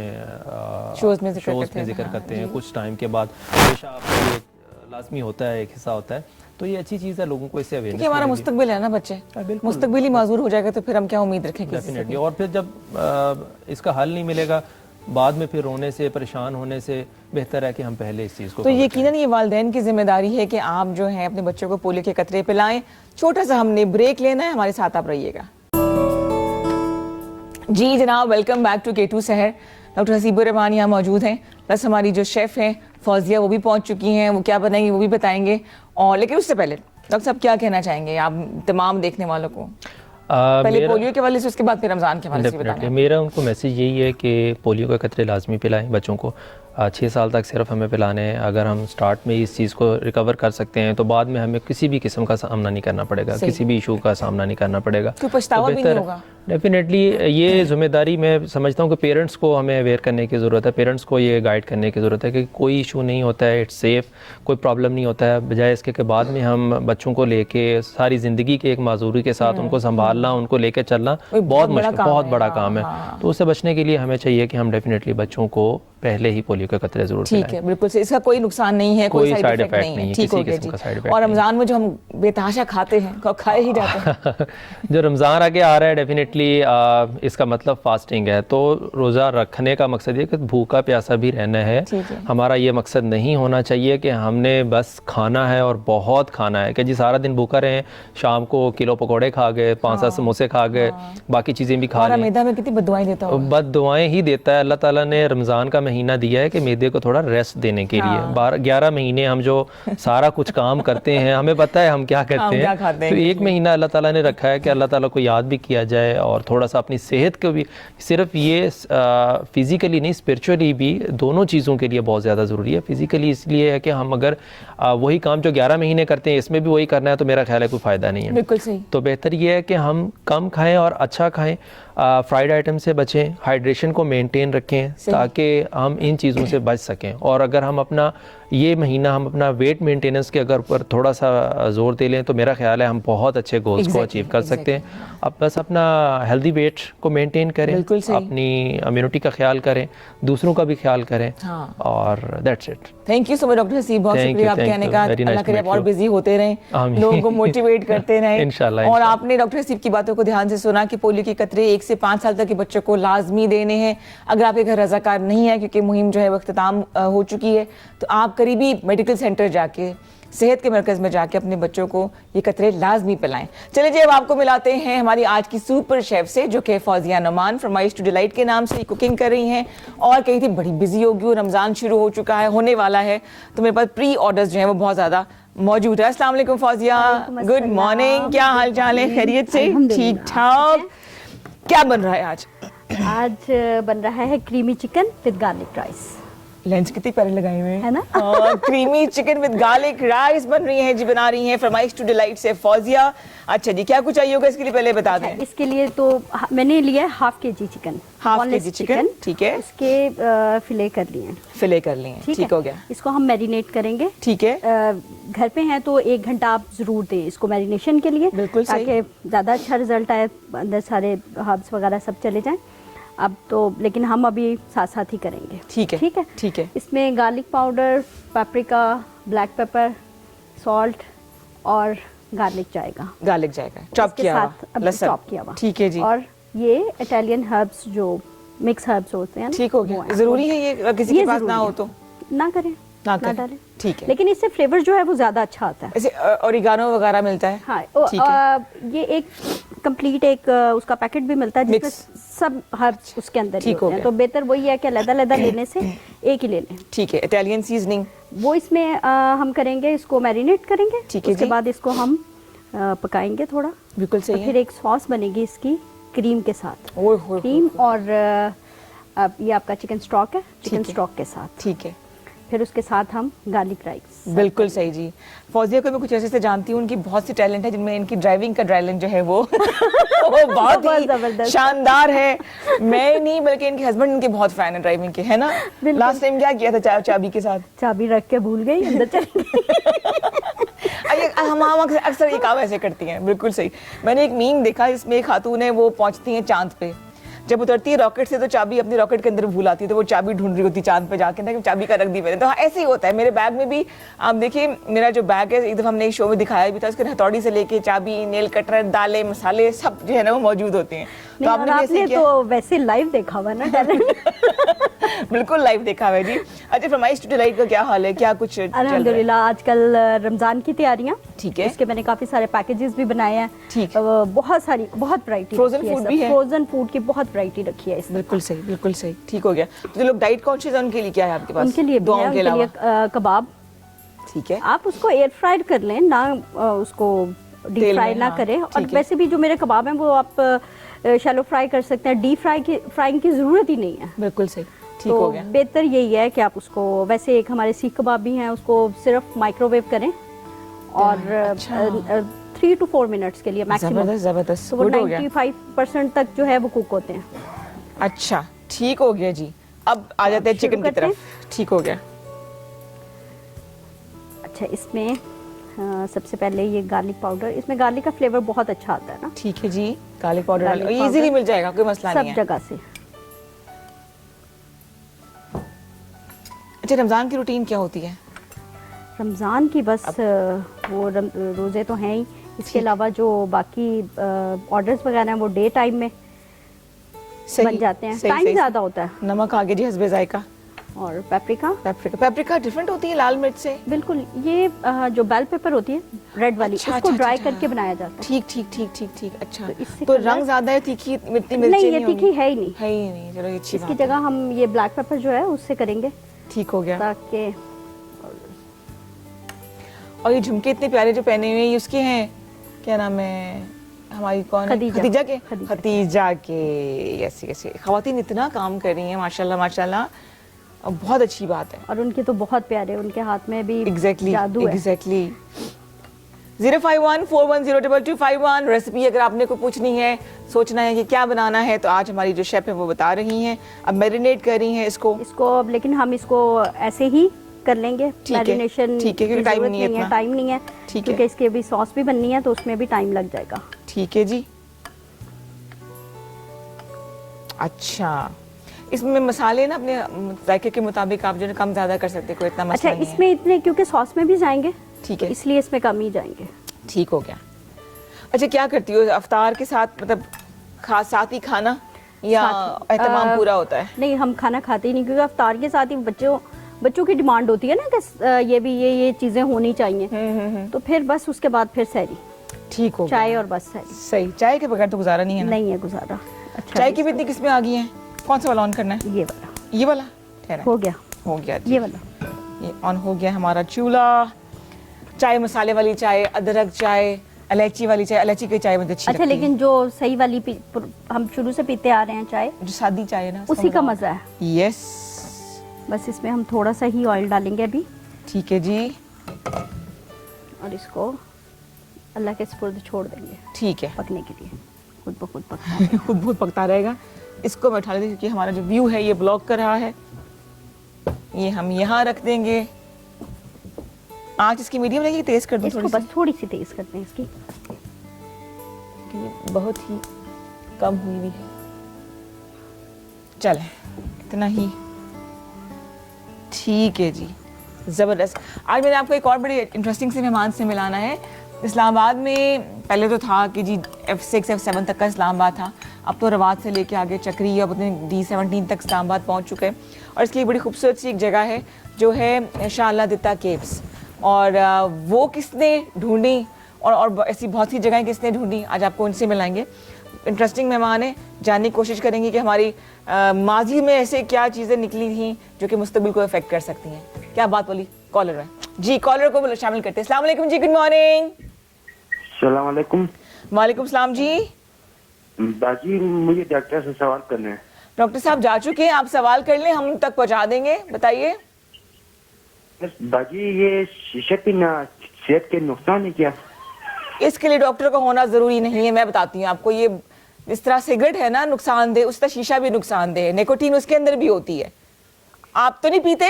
शोज़ में जिक्र करते हैं, कुछ टाइम के बाद हमेशा आपको ये लाजमी होता है, एक हिस्सा होता है, तो ये अच्छी चीज़ है, लोगों को इससे अवेयरनेस। हमारा मुस्तकबिल है ना बच्चे, मुस्तकबिल ही माजूर हो जाएगा तो फिर हम क्या उम्मीद रखें? डेफिनेटली। और फिर जब इसका हल नहीं मिलेगा, बाद में फिर रोने से, परेशान होने से बेहतर है कि हम पहले इस चीज़ को। तो यकीनन ये वालिदैन की जिम्मेदारी है कि आप जो हैं अपने बच्चों को पोलियो के कतरे पिलाएं। छोटा सा हमने ब्रेक लेना है, हमारे साथ आप रहिएगा। जी जनाब, वेलकम बैक टू K2 सहर। डॉक्टर हसीबुर रहमान यहाँ मौजूद हैं, प्लस हमारी जो शेफ़ हैं फौजिया वो भी पहुँच चुकी हैं, वो क्या बनाएंगी वो भी बताएंगे। और लेकिन उससे पहले डॉक्टर साहब क्या कहना चाहेंगे आप तमाम देखने वालों को? पहले पोलियो के हवाले से, उसके बाद फिर रमज़ान के हवाले से बताएं। मेरा उनको मैसेज यही है कि पोलियो के कतरे लाजमी पिलाएं बच्चों को। 6 साल तक सिर्फ हमें पिलाने हैं। अगर हम स्टार्ट में इस चीज़ को रिकवर कर सकते हैं तो बाद में हमें किसी भी किस्म का सामना नहीं करना पड़ेगा, किसी भी इशू का सामना नहीं करना पड़ेगा। कोई पछतावा भी नहीं होगा। डेफिनेटली ये जिम्मेदारी मैं समझता हूँ कि पेरेंट्स को हमें अवेयर करने की ज़रूरत है, पेरेंट्स को ये गाइड करने की ज़रूरत है कि कोई इशू नहीं होता है, इट्स सेफ़, कोई प्रॉब्लम नहीं होता है। बजाय इसके के बाद में हम बच्चों को लेके सारी ज़िंदगी के एक माजूरी के साथ उनको संभालना, उनको लेके चलना बहुत मुश्किल, बहुत बड़ा काम है। तो उससे बचने के लिए हमें चाहिए कि हम डेफिनेटली बच्चों को पहले ही पोलियो के कतरे जरूर पिलाएं। ठीक है, बिल्कुल से, इसका कोई नुकसान नहीं है, कोई साइड इफेक्ट नहीं है। ठीक हो गया जी। और रमज़ान में जो हम बेतहाशा खाते हैं, खाए ही जाते हैं जो रमज़ान आगे आ रहा है, डेफिनेटली इसका मतलब फास्टिंग है, तो रोज़ा रखने का मकसद ये कि भूखा प्यासा भी रहना है। हमारा ये मकसद नहीं होना चाहिए कि हमने बस खाना है और बहुत खाना है, कि जी सारा दिन भूखा रहें, शाम को किलो पकौड़े खा गए, 5-7 समोसे खा गए, बाकी चीज़ें भी खा लें। मैदा में कितनी बददुआएं देता है, बददुआएं ही देता है। अल्लाह ताला ने रमज़ान का महीना दिया है कि मैदे को थोड़ा रेस्ट देने के लिए। 11 महीने हम जो सारा कुछ काम करते हैं, हमें पता है हम क्या करते हैं, तो एक महीना अल्लाह ताला ने रखा है कि अल्लाह ताला को याद भी किया जाए और थोड़ा सा अपनी सेहत को भी, सिर्फ ये फिज़िकली नहीं स्पिरिचुअली भी, दोनों चीज़ों के लिए बहुत ज़्यादा ज़रूरी है। फिज़िकली इसलिए है कि हम अगर वही काम जो 11 महीने करते हैं इसमें भी वही करना है तो मेरा ख्याल है कोई फ़ायदा नहीं है। बिल्कुल सही। तो बेहतर ये है कि हम कम खाएं और अच्छा खाएं, फ्राइड आइटम से बचें, हाइड्रेशन को मेंटेन रखें ताकि हम इन चीज़ों से बच सकें। और अगर हम अपना ये महीना हम अपना वेट मेंटेनेंस के अगर पर थोड़ा सा जोर दे लें तो मेरा ख्याल है हम बहुत अच्छे गोल्स को अचीव कर सकते हैं। अब बस अपना हेल्दी वेट को मेंटेन करें, अपनी इम्यूनिटी का ख्याल करें, दूसरों का भी ख्याल करें, और that's it. Thank you so much doctor Haseeb, बहुत शुक्रिया आप कहने का। अल्लाह करे आप और बिजी होते रहें, लोगों को मोटिवेट करते रहें इंशाल्लाह। और आपने डॉक्टर हसीब की बातों को ध्यान से सुना कि पोलियो के कतरे 1 से 5 साल तक के बच्चों को लाजमी देने हैं। अगर आपके घर रज़ाकार नहीं है, क्योंकि मुहिम जो है वो अख्तिताम हो चुकी है, तो आप करीबी मेडिकल सेंटर जाके, सेहत के मरकज़ में जाके अपने बच्चों को ये कतरे लाजमी पिलाएं। चलिए जी, अब आपको मिलाते हैं हमारी आज की सुपर शेफ से, जो कि फौजिया नुमान फरमाइश टू डिलाइट के नाम से कुकिंग कर रही हैं, और कही थी बड़ी बिजी होगी, रमज़ान शुरू हो चुका है, होने वाला है, तो मेरे पास प्री ऑर्डर्स जो हैं वो बहुत ज़्यादा मौजूद है। अस्सलाम वालेकुम फौजिया, गुड मॉर्निंग, क्या हाल चाल है, खैरियत से? ठीक ठाक। क्या बन रहा है आज? आज बन रहा है creamy chicken with garlic rice. Lens कितनी प्यारे लगाए हुए हैं, है ना? Creamy chicken with garlic rice बन रही है जी, बना रही हैं फरमाइश टू डिलाइट से फौजिया। अच्छा जी, क्या कुछ चाहिए होगा इसके लिए पहले बता दें। इसके लिए तो मैंने लिया है हाफ के जी चिकन, ठीक है, इसके फिले कर लिए, ठीक हो गया। इसको हम मैरिनेट करेंगे, ठीक है। घर पे हैं तो 1 घंटा आप जरूर दें इसको मैरिनेशन के लिए, ताकि ज्यादा अच्छा रिजल्ट आए, अंदर सारे हर्ब्स वगैरह सब चले जाएं। अब तो लेकिन हम अभी साथ साथ ही करेंगे। ठीक है। इसमें garlic powder, paprika, black pepper, salt और गार्लिक जाएगा, गार्लिक जाएगा, चॉप इसके किया साथ हुआ लहसुन, चॉप किया हुआ। ठीक है जी। और ये इटालियन हर्ब्स जो मिक्स हर्ब्स होते हैं ना, ठीक हो वो गया। हैं। जरूरी है ये अगर किसी ये के पास ज़रूरी ना हो है। तो ना करें, ना ना करें। डालें, ठीक है। लेकिन इससे फ्लेवर जो है वो ज़्यादा अच्छा आता है। ऐसे ओरिगानो वगैरह मिलता है? हाँ, ठीक है। ये एक कंप्लीट एक उसका पैकेट भी मिलता है जिसमें Mix। सब हर्ब्स उसके अंदर ही ठीक हो होते हैं, गया। तो बेहतर वही है कि अलग-अलग लेने से एक ही ले लें। ठीक है। इटालियन सीजनिंग, वो इसमें हम करेंगे, इसको मैरिनेट करेंगे, ठीक है उसके जी। बाद इसको हम पकाएंगे थोड़ा, बिल्कुल और सही फिर है। एक सॉस बनेगी इसकी क्रीम के साथ। ओए होए क्रीम और अब ये आपका चिकन स्टॉक है, चिकन ठीक है। स्टॉक के साथ, ठीक है, फिर उसके साथ हम गार्लिक राइस। बिल्कुल सही जी। फौजिया को मैं कुछ ऐसे से जानती हूँ, उनकी बहुत सी टैलेंट है जिनमें इनकी ड्राइविंग का टैलेंट जो है वो वो बहुत बहुत ही जबरदस्त। शानदार है। मैं नहीं बल्कि इनके हस्बैंड इनके बहुत फैन है ड्राइविंग के, है ना? बिल्कुल। लास्ट टाइम क्या किया था चाबी के साथ? चाबी रख के भूल गई, अंदर चली गई। हम अक्सर ये काम ऐसे करती हैं, बिल्कुल सही। मैंने एक मीम देखा, इसमें एक खातून है, वो पहुंचती हैं चांद पे, जब उतरती है रॉकेट से तो चाबी अपनी रॉकेट के अंदर भूल आती है, तो वो चाबी ढूंढ रही होती चांद पे जाके ना कि चाबी का रख दी मैंने। तो हाँ, ऐसे ही होता है मेरे बैग में भी। आप देखिए मेरा जो बैग है, एक दफा हमने एक शो में दिखाया भी था, उसके हथौड़ी से लेके चाबी, नेल कटर, दालें, मसाले सब जो है ना वो मौजूद होते हैं। नहीं, और भी ऐसे आपने किया? तो वैसे लाइव देखा हुआ ना टैलेंट। बिल्कुल लाइव देखा हुआ है जी। अच्छा, फरमाइश टू डिलाइट का क्या हाल है, क्या कुछ चल रहा है? अल्हम्दुलिल्लाह आजकल रमजान की तैयारियां, ठीक है। इसके मैंने काफी सारे पैकेजेस भी बनाए हैं। ठीक। बहुत सारी, बहुत वैरायटी, Frozen food भी है? फ्रोजन फूड की बहुत वैरायटी रखी है इसमें। बिल्कुल सही, बिल्कुल सही, ठीक हो गया। तो जो लोग डाइट कॉन्शियस हैं उनके लिए क्या है आपके पास? उनके लिए भी है, दुआओं के उनके लिए अलावा? कबाब। ठीक है। आप उसको एयर फ्राइड कर लें ना, उसको डीप तेल फ्राई में, ना हाँ, करें। और ठीक है। वैसे भी जो मेरे कबाब हैं वो आप शैलो फ्राई कर सकते हैं, डीप फ्राइंग की जरूरत ही नहीं है। बिल्कुल सही, ठीक तो हो गया। बेहतर यही है कि आप उसको, वैसे एक हमारे सीख कबाब भी हैं, उसको सिर्फ माइक्रोवेव करें और अच्छा। 3 to 4 मिनट्स के लिए मैक्सिमम, जबरदस्त जबरदस्त, तो वो गुड हो गया। 95% तक जो है वो कुक होते हैं। अच्छा, ठीक हो गया जी। अब आ जाते हैं शुरू चिकन की करते तरफ। ठीक हो गया। अच्छा, इसमें सबसे पहले ये गार्लिक पाउडर, इसमें गार्लिक का फ्लेवर बहुत अच्छा आता है ना, ठीक है जी। Garlic powder garlic easily powder मिल जाएगा, कोई मसला सब नहीं है। जगह से। अच्छा, रमजान की रूटीन क्या होती है? रमज़ान की बस वो रोज़े तो हैं ही, इसके अलावा जो बाकी ऑर्डर्स वगैरह हैं वो डे टाइम में सही, बन जाते हैं, सही, टाइम सही। ज़्यादा होता है। नमक आगे जी, हस्बे जायका। और पेपरिका, पेपरिका डिफरेंट होती है लाल मिर्च से? बिल्कुल। ये जो बेल पेपर होती है रेड वाली, अच्छा, उसको अच्छा, ड्राई अच्छा। करके बनाया जाता है। ठीक ठीक ठीक ठीक ठीक। अच्छा, तो इससे तो कलर- रंग ज्यादा है, तीखी मिर्ची नहीं, ये तीखी है ही नहीं। है ही नहीं। चलो, ये अच्छी इसकी बात है। जगह हम ये ब्लैक पेपर जो है उससे करेंगे, ठीक हो गया। ताकि और ये झुमके इतने प्यारे जो पहने हुए हैं, ये उसके हैं, क्या नाम है हमारी, कौन है? खदीजा। खदीजा के। खदीजा। खदीजा के। Yes yes. खवातीन इतना काम कर रही हैं माशाल्लाह माशाल्लाह, और बहुत अच्छी बात है। और उनके तो बहुत प्यारे, उनके हाथ में भी एग्जैक्टली जादू है। एग्जैक्टली। 05141022251 रेसिपी अगर आपने को पूछनी है, सोचना है कि क्या बनाना है, तो आज हमारी जो शेफ है वो बता रही हैं। अब मैरिनेट कर रही हैं इसको अब लेकिन हम इसको ऐसे ही कर लेंगे, ठीक है, मैरिनेशन ठीक है, क्योंकि टाइम नहीं है इतना। टाइम नहीं है, ठीक है। क्योंकि इसके भी सॉस भी बननी है तो उसमें भी टाइम लग जाएगा। ठीक है जी। अच्छा, इसमें मसाले ना अपने जायके के मुताबिक आप जो है कम ज्यादा कर सकते, कोई इतना अच्छा, मसला नहीं इसमें इतने क्योंकि सॉस में भी जाएंगे, ठीक तो है। इसलिए इसमें कम ही जाएंगे। ठीक हो गया। अच्छा, क्या करती हो अफ्तार के साथ, मतलब साथ ही खाना या साथ- एहतमाम पूरा होता है? नहीं, हम खाना खाते ही नहीं, क्योंकि अफ्तार के साथ ही बच्चों की डिमांड होती है ना कि ये चीजें होनी चाहिए, तो फिर बस उसके बाद फिर सहरी, ठीक हो चाय गया। और बस सहरी। सही, चाय के बगैर तो गुजारा नहीं है ना। नहीं है गुजारा। अच्छा, चाय की भी इतनी किस्में आ गई हैं, कौन सा वाला ऑन करना है? ये वाला ये वाला ठहरा, हो गया, हो गया जी। ये वाला। ये ऑन हो गया हमारा चूल्हा। चाय मसाले वाली चाय, अदरक चाय, इलायची वाली चाय। इलायची की चाय मुझे अच्छी अच्छा, लगती लेकिन जो सही वाली हम शुरू से पीते आ रहे हैं चाय, है। जो सादी चाय है ना, उसी का मजा है। यस, बस इसमें हम थोड़ा सा ही ऑयल डालेंगे अभी, ठीक है जी। और इसको अल्लाह के सुपुर्द छोड़ देंगे ठीक है, पकने के लिए, खुद ब खुद पकना। खुद बहुत पकता रहेगा। इसको मैं उठा लेती हूँ, क्योंकि हमारा जो व्यू है ये ब्लॉक कर रहा है। ये हम यहाँ रख देंगे। आँच इसकी मीडियम रहेगी, तेज कर दूँ इसको थोड़ी बस थोड़ी सी तेज करते हैं इसकी। सी? ये बहुत ही कम हुई हुई है। चले, इतना ही ठीक है जी। ज़बरदस्त. आज मैंने आपको एक और बड़े इंटरेस्टिंग से मेहमान से मिलाना है. इस्लामाबाद में पहले तो था कि जी F6 F7 तक का इस्लामाबाद था, अब तो रवात से लेके आगे चक्री अब अपने D17 तक इस्लामाबाद पहुंच चुके हैं. और इसकी बड़ी खूबसूरत सी एक जगह है जो है शाह अलादीता केव्स. और वो किसने ढूंढी और ऐसी बहुत सी जगहें किसने ढूंढी, आज आपको उनसे मिलाएंगे. इंटरेस्टिंग मेहमान है, जानने की कोशिश करेंगे कि हमारी माजी में ऐसे क्या चीज़ें निकली थी जो कि मुस्तकबिल को अफेक्ट कर सकती हैं. क्या बात बोली. कॉलर है जी, कॉलर को शामिल करते हैं. अस्सलाम वालेकुम जी, गुड मॉर्निंग. अस्सलाम वालेकुम. वालेकुम सलाम जी. बाजी मुझे डॉक्टर से सवाल करने हैं. डॉक्टर साहब जा चुके हैं, आप सवाल कर लें, हम उन तक पहुंचा देंगे. बताइए. बाजी ये शीशे की ना सेहत के नुकसान है क्या? इसके लिए डॉक्टर का होना ज़रूरी नहीं है. मैं बताती हूँ आपको, ये जिस तरह सिगरेट है ना नुकसानदेह, उस तरह शीशा भी नुकसानदेह है. निकोटीन उसके अंदर भी होती है. आप तो नहीं पीते?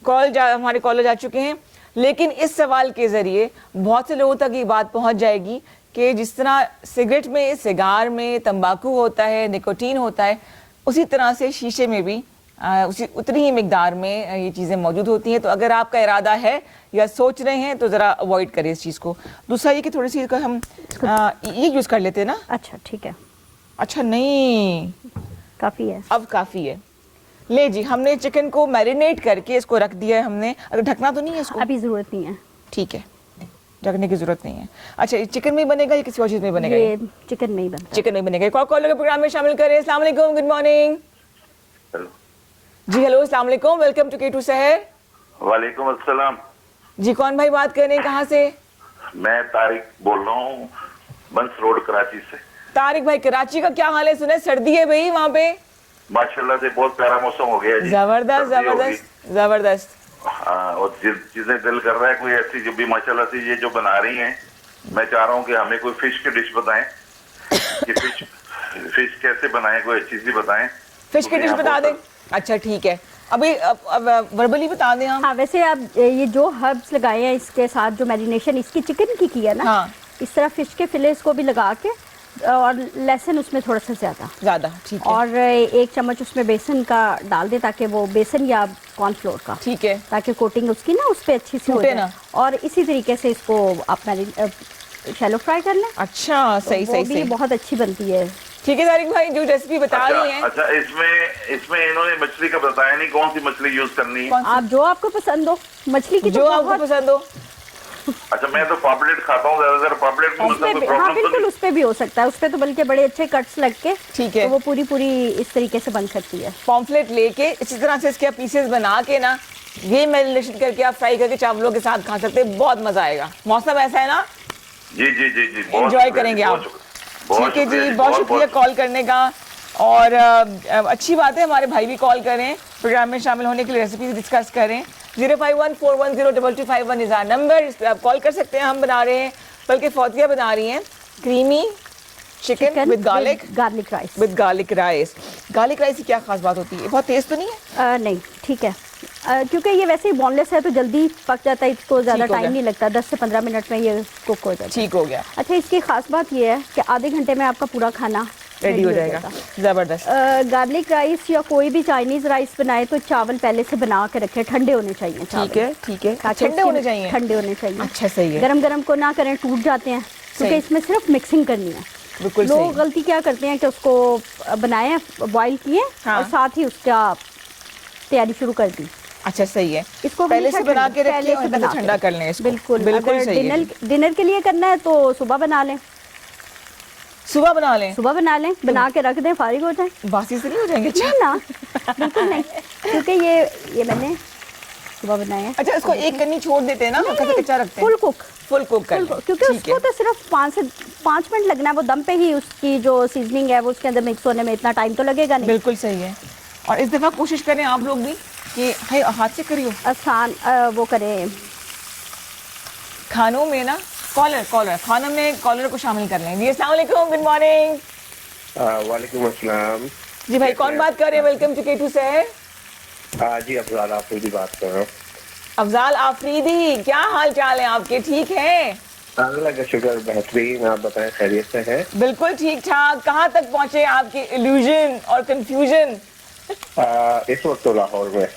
हमारे कॉलर जा चुके हैं. लेकिन इस सवाल के ज़रिए बहुत से लोगों तक ये बात पहुंच जाएगी कि जिस तरह सिगरेट में, सिगार में तंबाकू होता है, निकोटीन होता है, उसी तरह से शीशे में भी उतनी ही मिकदार में ये चीज़ें मौजूद होती हैं. तो अगर आपका इरादा है या सोच रहे हैं तो ज़रा अवॉइड करें इस चीज़ को. दूसरा ये कि थोड़ी सी हम ये यूज़ कर लेते हैं ना. अच्छा ठीक है. अच्छा नहीं, काफ़ी है, अब काफ़ी है. ले जी, हमने चिकन को मैरिनेट करके इसको रख दिया है हमने. अगर ढकना तो नहीं है इसको? अभी ज़रूरत नहीं है. ठीक है, ढकने की ज़रूरत नहीं है. अच्छा, ये चिकन में बनेगा या किसी और चीज़ में बनेगा? ये चिकन में ही बनता है. चिकन में बनेगा. एक और कॉलर के प्रोग्राम में शामिल करें. अस्सलाम वालेकुम, गुड मॉर्निंग. जी हेलो, अस्सलाम वालेकुम, वेलकम टू K2 शहर. वालेकुम अस्सलाम. जी कौन भाई बात कर रहे हैं, कहाँ से? मैं तारिक बोल रहा हूँ, बंस रोड कराची से. तारिक भाई, कराची का क्या हाल है? सुना है सर्दी है भाई वहाँ पे. माशाल्लाह से बहुत प्यारा मौसम हो गया जी. जबरदस्त सर्दी होगी. जबरदस्त जबरदस्त. हाँ, और चीजें दिल कर रहा है कोई ऐसी जो भी माशाल्लाह से ये जो बना रही हैं, मैं चाह रहा हूँ कि हमें कोई फिश की डिश बताएं कि फिश कैसे बनाएं, कोई अच्छी सी बताएं. फिश की डिश बता दें. अच्छा ठीक है, अभी अब वर्बली बता दें हम. हाँ, वैसे आप ये जो हर्ब्स लगाए हैं इसके साथ, जो मैरिनेशन इसकी चिकन की है ना, हाँ. इस तरह फिश के फिलेस को भी लगा के, और लहसुन उसमें थोड़ा सा ज़्यादा, ठीक है. और 1 चम्मच उसमें बेसन का डाल दे, ताकि वो बेसन या कॉर्नफ्लोर का, ठीक है, ताकि कोटिंग उसकी ना उस पर अच्छी सी हो जाए. और इसी तरीके से इसको आप शैलो फ्राई कर लें. अच्छा, सही तो सही वो भी सही. बहुत अच्छी बनती है. ठीक है तारिक भाई, जो रेसिपी बता रही हैं. अच्छा, इसमें इन्होंने मछली का बताया नहीं, कौन सी मछली यूज करनी है? आप जो आपको पसंद हो, मछली की जो आपको पसंद हो. अच्छा, मैं तो पापलेट खाता हूँ ज्यादातर. पापलेट में मतलब कोई हाँ प्रॉब्लम तो बिल्कुल, नहीं? उस पे भी हो सकता है. उस पे तो बल्कि बड़े अच्छे कट्स लग के, ठीक है, तो वो पूरी इस तरीके से बन सकती है. पॉम्फ्लेट लेके इसी तरह से इसके पीसेस बना के ना, ये मैरिनेशन करके आप फ्राई करके चावलों के साथ खा सकते हैं. बहुत मजा आएगा. मौसम ऐसा है ना, जी जी जी जी, एंजॉय करेंगे आप. ठीक है जी, बहुत शुक्रिया कॉल करने का. और अच्छी बात है, हमारे भाई भी कॉल करें, प्रोग्राम में शामिल होने के लिए रेसिपी डिस्कस करें. 05141022251 इज़ आवर नंबर. इस पर आप कॉल कर सकते हैं. हम बना रहे हैं, बल्कि फौतिया बना रही हैं, creamy chicken with garlic rice. With garlic rice. Garlic rice की क्या खास बात होती है? बहुत तेज तो नहीं है? नहीं, ठीक है. क्योंकि ये वैसे ही बोनलेस है तो जल्दी पक जाता है, इसको ज़्यादा टाइम नहीं लगता. 10 से 15 मिनट में ये कुक हो जाता है. ठीक हो गया. अच्छा, इसकी खास बात ये है कि आधे घंटे में आपका पूरा खाना रेडी हो जाएगा. जबरदस्त. गार्लिक राइस या कोई भी चाइनीज राइस बनाए तो चावल पहले से बना के रखे, ठंडे होने चाहिए. ठीक है ठीक है, ठंडे होने चाहिए. ठंडे होने चाहिए. अच्छा सही है. गरम गरम को ना करें, टूट जाते हैं. क्योंकि इसमें सिर्फ मिक्सिंग करनी है. बिल्कुल. लोग गलती क्या करते हैं कि उसको बनाए, बॉईल किए, और साथ ही उसका तैयारी शुरू कर दी. अच्छा सही है, इसको पहले से बना के रखिए और पहले ठंडा कर लें इसको. बिल्कुल. बिल्कुल अगर सही है. डिनर के लिए करना है तो सुबह बना लें. सुबह बना लें. बना के रख दें, फारिग हो जाए. बासी से नहीं हो जाएंगे? नहीं ना, बिल्कुल नहीं, क्योंकि ये मैंने सुबह बनाया है. अच्छा, इसको एक कन्नी छोड़ देते हैं ना, कच्चा रखते हैं? फुल कुक कर लें. क्योंकि उसको तो सिर्फ 5 मिनट लगना है. वो दम पे ही उसकी जो सीजनिंग है वो उसके अंदर मिक्स होने में इतना टाइम तो लगेगा नहीं. बिल्कुल सही है. और इस दफ़ा कोशिश करें आप लोग भी कि हाथ से करियो, आसान वो करें. खानों में ना कॉलर खानों में कॉलर को शामिल कर लें. जी अस्सलाम वालेकुम, गुड मॉर्निंग. वालेकुम अस्सलाम. जी भाई, कौन बात कर रहे हैं? वेलकम टू K2 शहर. जी अफजाल आफरीदी बात कर रहा हूँ. अफजाल आफरीदी, क्या हाल चाल है आपके? ठीक है, अल्लाह का शुक्र, बेहतरीन. आप बताएं, खैरियत से है? बिल्कुल ठीक ठाक. कहाँ तक पहुँचे आपके इल्यूजन और कंफ्यूजन? इस वक्त तो लाहौर में.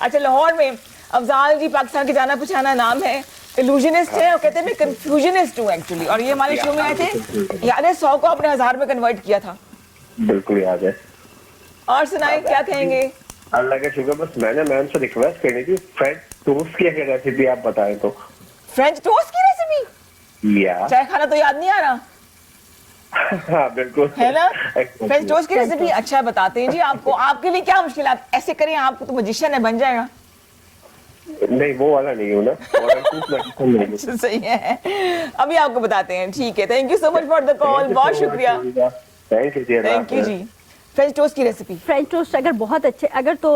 अच्छा, लाहौर में अफजाल जी पाकिस्तान के जाना पहचाना नाम है, इल्यूजनिस्ट है और कहते हैं मैं कंफ्यूजनिस्ट हूँ एक्चुअली, और ये हमारे शो में आए थे, याद है 100 को आपने 1000 में कन्वर्ट किया था। बिल्कुल याद है। और सुनाए क्या कहेंगे? अल्लाह का शुक्र, बस मैंने मैम से रिक्वेस्ट करनी थी, फ्रेंच टोस्ट की अगर रेसिपी आप बताएं तो। फ्रेंच टोस्ट की रेसिपी? या चाय खाना तो याद नहीं आ रहा हाँ बिल्कुल है ना। फ्रेंच टोस्ट की रेसिपी अच्छा बताते हैं जी आपको। आपके लिए क्या मुश्किल है, आप ऐसे करें, आपको तो मजिशियन है, बन जाएगा। नहीं वो वाला नहीं हूँ ना। अच्छा, सही है, अभी आपको बताते हैं। ठीक है, thank you so much for the call, बहुत शुक्रिया। Thank you ji. French toast की रेसिपी? फ्रेंच टोस्ट अगर बहुत अच्छे, अगर तो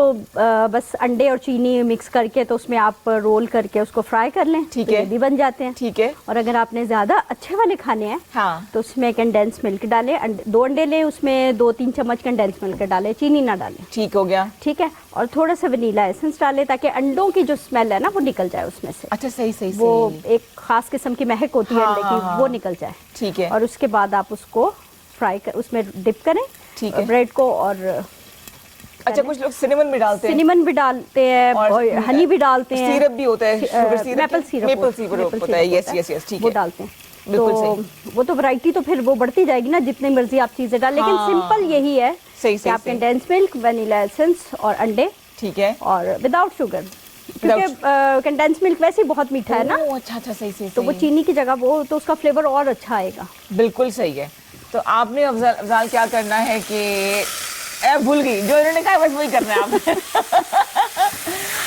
बस अंडे और चीनी मिक्स करके तो उसमें आप रोल करके उसको फ्राई कर लें, ठीक तो है, ये भी बन जाते हैं। ठीक है। और अगर आपने ज़्यादा अच्छे वाले खाने हैं हाँ, तो उसमें कंडेंस मिल्क डालें, 2 अंडे लें, उसमें 2-3 चम्मच कंडेंस मिल्क डालें, चीनी ना डालें, ठीक हो गया। ठीक है। और थोड़ा सा वनीला एसेंस डालें ताकि अंडों की जो स्मेल है ना वो निकल जाए उसमें से। अच्छा, सही सही वो सही। एक खास किस्म की महक होती है अंडे की, वो निकल जाए, ठीक है। और उसके बाद आप उसको फ्राई कर, उसमें डिप करें, ठीक है, ब्रेड को। और अच्छा, कुछ लोग सिनेमन भी डालते हैं, सिनेमन भी डालते हैं और हनी भी डालते हैं, सिरप भी होता है, शुगर सिरप, मेपल सिरप होता है, यस यस यस, ठीक वो है, डालते हैं। बिल्कुल तो वो तो वैरायटी तो फिर वो बढ़ती जाएगी ना, जितनी मर्जी आप चीजें डालें, लेकिन हाँ, सिंपल यही है सही कि आप सही, कंडेंस मिल्क, वनीला एसेंस और अंडे, ठीक है, और विदाउट शुगर, क्योंकि कंडेंस मिल्क वैसे ही बहुत मीठा है ना, ओह, अच्छा अच्छा, सही सही, तो वो चीनी की जगह वो तो उसका फ्लेवर और अच्छा आएगा। बिल्कुल सही है। तो आपने अफजाल क्या करना है कि भूल गई, जो इन्होंने कहा बस वही करना है आपने।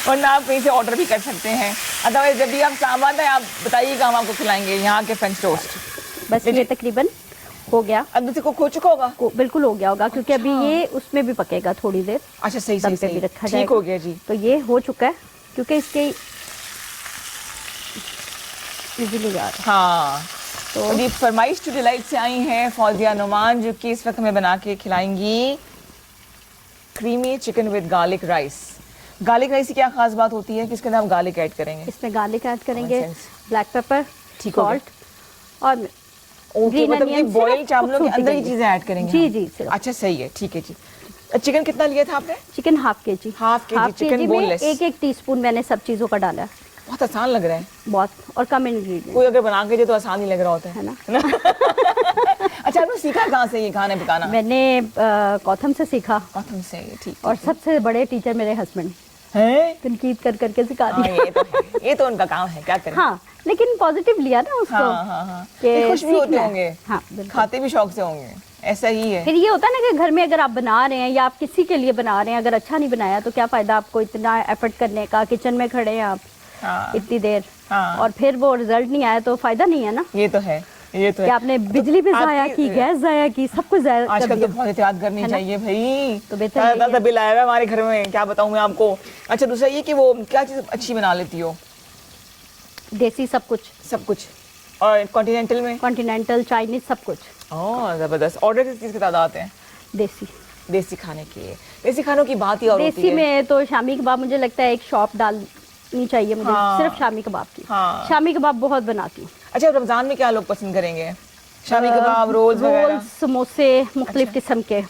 वरना आप कहीं से ऑर्डर भी कर सकते हैं, अदरवाइज जब भी आप सामान है आप बताइएगा, हम आपको खिलाएंगे यहाँ के फ्रेंच टोस्ट। बस ये तकरीबन हो गया। अंदर से को खो चुका होगा? बिल्कुल हो गया होगा, क्योंकि अभी ये उसमें भी पकेगा थोड़ी देर। अच्छा, सही दम सही पे भी सही, रखा ठीक हो गया जी। तो ये हो चुका है, क्योंकि इसके इजीली आ रहा हाँ, तो जी फरमाइश टू डिलाइट से आई हैं फौजिया नुमान, जो कि इस वक्त हमें बना के खिलाएंगी creamy chicken with garlic rice. Garlic rice की क्या खास बात होती है कि इसके अंदर हम गार्लिक ऐड करेंगे? इसमें गार्लिक ऐड करेंगे, sense। ब्लैक पेपर, ठीक हो गया। सॉल्ट और ओके, मतलब ये onion, बॉइल्ड सिर्फ चावलों के खूबसूरती अंदर के ये लिए। चीजें ऐड करेंगे जी हम? जी, सिर्फ। अच्छा, सही है, ठीक है जी। चिकन कितना लिया था आपने? चिकन हाफ के जी, हाफ के जी चिकन में बोनलेस। 1-1 टीस्पून मैंने सब चीज़ों का डाला है, बहुत आसान लग रहा है, बहुत, और कम इंग्रेडिएंट कोई अगर बना के दे तो आसान ही लग रहा होता है है ना। अच्छा, आपने सीखा कहाँ से ये खाने पकाना? मैंने कौथम से सीखा, कौथम से, ठीक। और सबसे बड़े टीचर मेरे हस्बैंड हैं? तनकीद कर करके सिखा हाँ, दिया। ये तो उनका काम है, क्या करें। हाँ, लेकिन पॉजिटिव लिया ना उसको। हाँ हाँ हाँ, कि ये खुश भी होते सीखना है। होंगे, हाँ बिल्कुल। खाते भी शौक से होंगे, ऐसा ही है। फिर ये होता है ना कि घर में अगर आप बना रहे हैं या आप किसी के लिए बना रहे हैं, अगर अच्छा नहीं बनाया तो क्या फायदा आपको इतना एफर्ट करने का, किचन में खड़े हैं आप हाँ, इतनी देर, हाँ। और फिर वो रिजल्ट नहीं आया तो फायदा नहीं है ना। ये तो है, ये तो कि है। आपने बिजली भी ज़ाया आपकी- की, गैस ज़ाया की, सब कुछ ज़ाया कर आजकल तो दिया। बहुत एहतियात करनी है ना? चाहिए भाई, तो बेहतर यही ज़्यादा है। बिल आया हुआ है हमारे घर में, क्या बताऊं मैं आपको। अच्छा, दूसरा ये कि वो क्या चीज़ अच्छी बना लेती हो? देसी सब कुछ, सब कुछ। और कॉन्टिनेंटल में? कॉन्टिनेंटल, चाइनीज, सब कुछ ओह, ज़बरदस्त। ऑर्डर किस चीज़ के तादाद आते हैं? देसी। देसी खाने की, देसी खानों की बात ही और होती देसी है। में तो शामी कबाब मुझे लगता है एक शॉप डालनी चाहिए मुझे, हाँ। सिर्फ शामी कबाब की। हाँ। शामी कबाब बहुत बनाती हूँ। अच्छा, रमज़ान में क्या लोग पसंद करेंगे? शामी कबाब, रोल्स वगैरह? रोल्स, समोसे, मुख्तलिफ किस्म के।